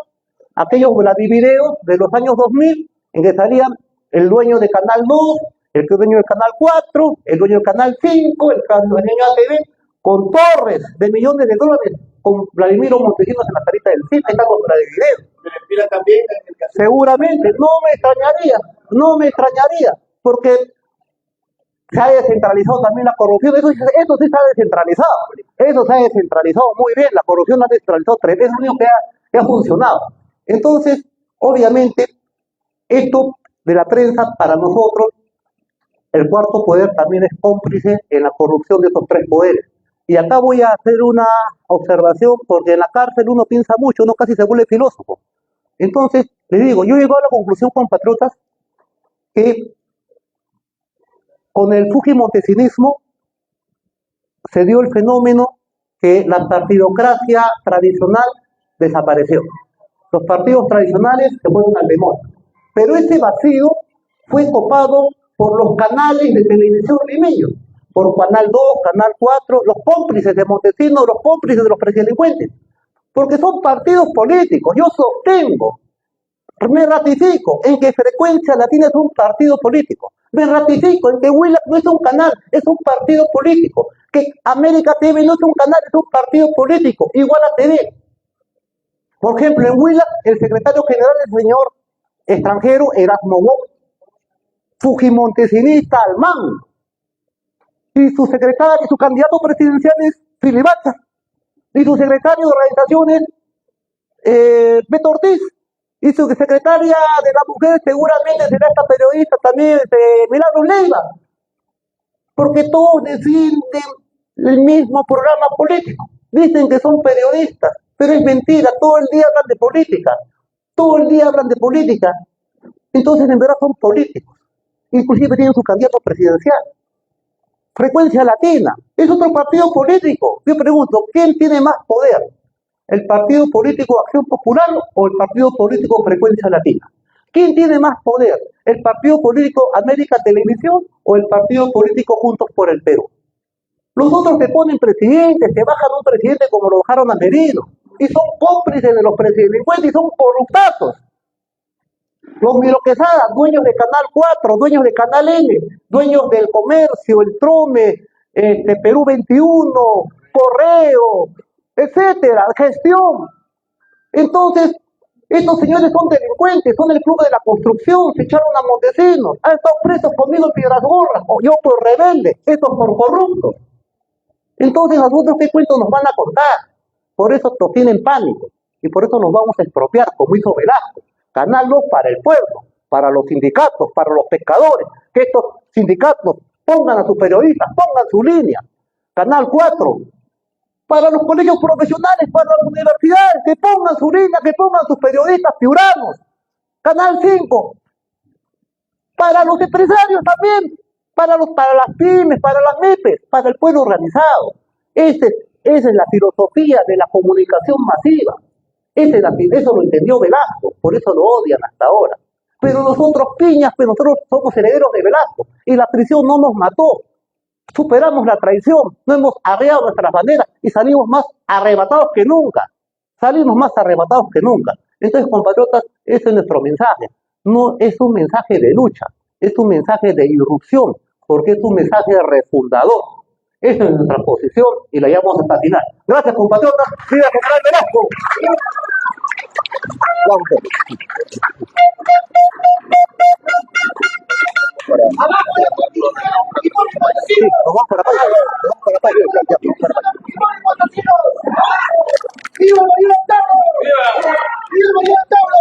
[SPEAKER 2] aquellos Vladivideos de los años 2000, en que salían el dueño de Canal 2, el dueño del Canal 4, el dueño del Canal 5, el dueño de ATV, con torres de millones de dólares, con Vladimiro Montesinos en la carita del CIP, están los Vladivideos.
[SPEAKER 3] También
[SPEAKER 2] seguramente, no me extrañaría, porque se ha descentralizado también la corrupción. Eso sí se ha descentralizado muy bien. La corrupción ha descentralizado 3 veces, es lo único que ha funcionado. Entonces, obviamente, esto de la prensa, para nosotros, el cuarto poder también es cómplice en la corrupción de esos 3 poderes. Y acá voy a hacer una observación, porque en la cárcel uno piensa mucho, uno casi se vuelve filósofo. Entonces, les digo, yo llego a la conclusión, compatriotas, que con el fujimontesinismo se dio el fenómeno que la partidocracia tradicional desapareció. Los partidos tradicionales se fueron al demonio. Pero ese vacío fue copado por los canales de televisión limeños, por Canal 2, Canal 4, los cómplices de Montesinos, los cómplices de los predelincuentes. porque son partidos políticos. Yo sostengo, me ratifico en que Frecuencia Latina es un partido político. Me ratifico en que Willac no es un canal, es un partido político. Que América TV no es un canal, es un partido político, igual a TV. Por ejemplo, en Willac, el secretario general es el señor extranjero Erasmo Wong, fujimontesinista al mando. Y su secretario, y su candidato presidencial es Filibacha. Y su secretario de organizaciones, Beto Ortiz. Y su secretaria de la mujer seguramente será esta periodista también, Milagros Leiva. Porque todos defienden el mismo programa político. Dicen que son periodistas, pero es mentira, todo el día hablan de política. Todo el día hablan de política. Entonces, en verdad, son políticos. Inclusive tienen su candidato presidencial. Frecuencia Latina es otro partido político. Yo pregunto, ¿quién tiene más poder? ¿El partido político Acción Popular o el partido político Frecuencia Latina? ¿Quién tiene más poder? ¿El partido político América Televisión o el partido político Juntos por el Perú? Los otros se ponen presidentes, se bajan un presidente como lo bajaron a Merino, y son cómplices de los presidentes y son corruptazos. Los Miro Quesada, dueños de Canal 4, dueños de Canal N, dueños del Comercio, el Trome, Perú 21, Correo, etcétera, gestión. Entonces, estos señores son delincuentes, son el club de la construcción, se echaron a Montesinos, han estado presos conmigo en Piedras Gorras, o yo por rebelde, estos por corruptos. Entonces, nosotros qué cuentos nos van a contar. Por eso tienen pánico y por eso nos vamos a expropiar, como hizo Velasco. Canal 2 para el pueblo, para los sindicatos, para los pescadores, que estos sindicatos pongan a sus periodistas, pongan su línea. Canal 4 para los colegios profesionales, para las universidades, que pongan su línea, que pongan sus periodistas piuranos. Canal 5 para los empresarios también, para las pymes, para las MIPES, para el pueblo organizado. Esa es la filosofía de la comunicación masiva. Eso lo entendió Velasco, por eso lo odian hasta ahora. Pero nosotros piñas, pues nosotros somos herederos de Velasco, y la prisión no nos mató. Superamos la traición, no hemos arreado nuestras banderas y salimos más arrebatados que nunca. Salimos más arrebatados que nunca. Entonces, compatriotas, ese es nuestro mensaje. No es un mensaje de lucha, es un mensaje de irrupción, porque es un mensaje refundador. Esa es nuestra posición y la llevamos hasta el final. Gracias, compatriotas. ¡Viva General Velasco! Vamos. Sí, nos vamos para acá. Vamos para acá. ¡Viva María Tauro! ¡Viva María Tauro!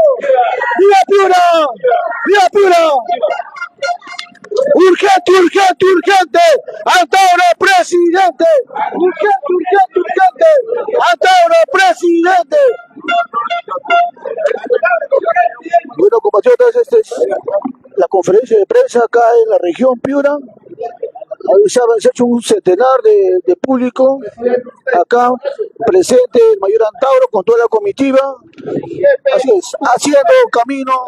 [SPEAKER 2] ¡Viva Piura! ¡Viva Piura! ¡Urgente, urgente, urgente! ¡Antauro presidente! ¡Urgente, urgente, urgente! ¡Antauro presidente! Bueno, compatriotas, esta es la conferencia de prensa acá en la región Piura. Se ha hecho un centenar de público acá presente el mayor Antauro con toda la comitiva. Así es, haciendo camino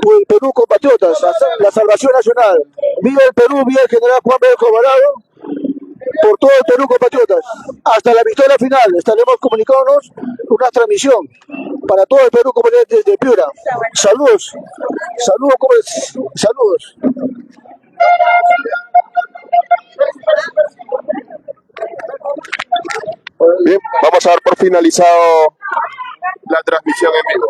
[SPEAKER 2] por el Perú, compatriotas, la salvación nacional. Viva el Perú, viva el general Juan Berjo Alvarado, por todo el Perú, compatriotas. Hasta la victoria final estaremos comunicándonos una transmisión para todo el Perú, compatriotas, desde Piura. Saludos, saludos, saludos. Bien, vamos a dar por finalizado la transmisión en vivo.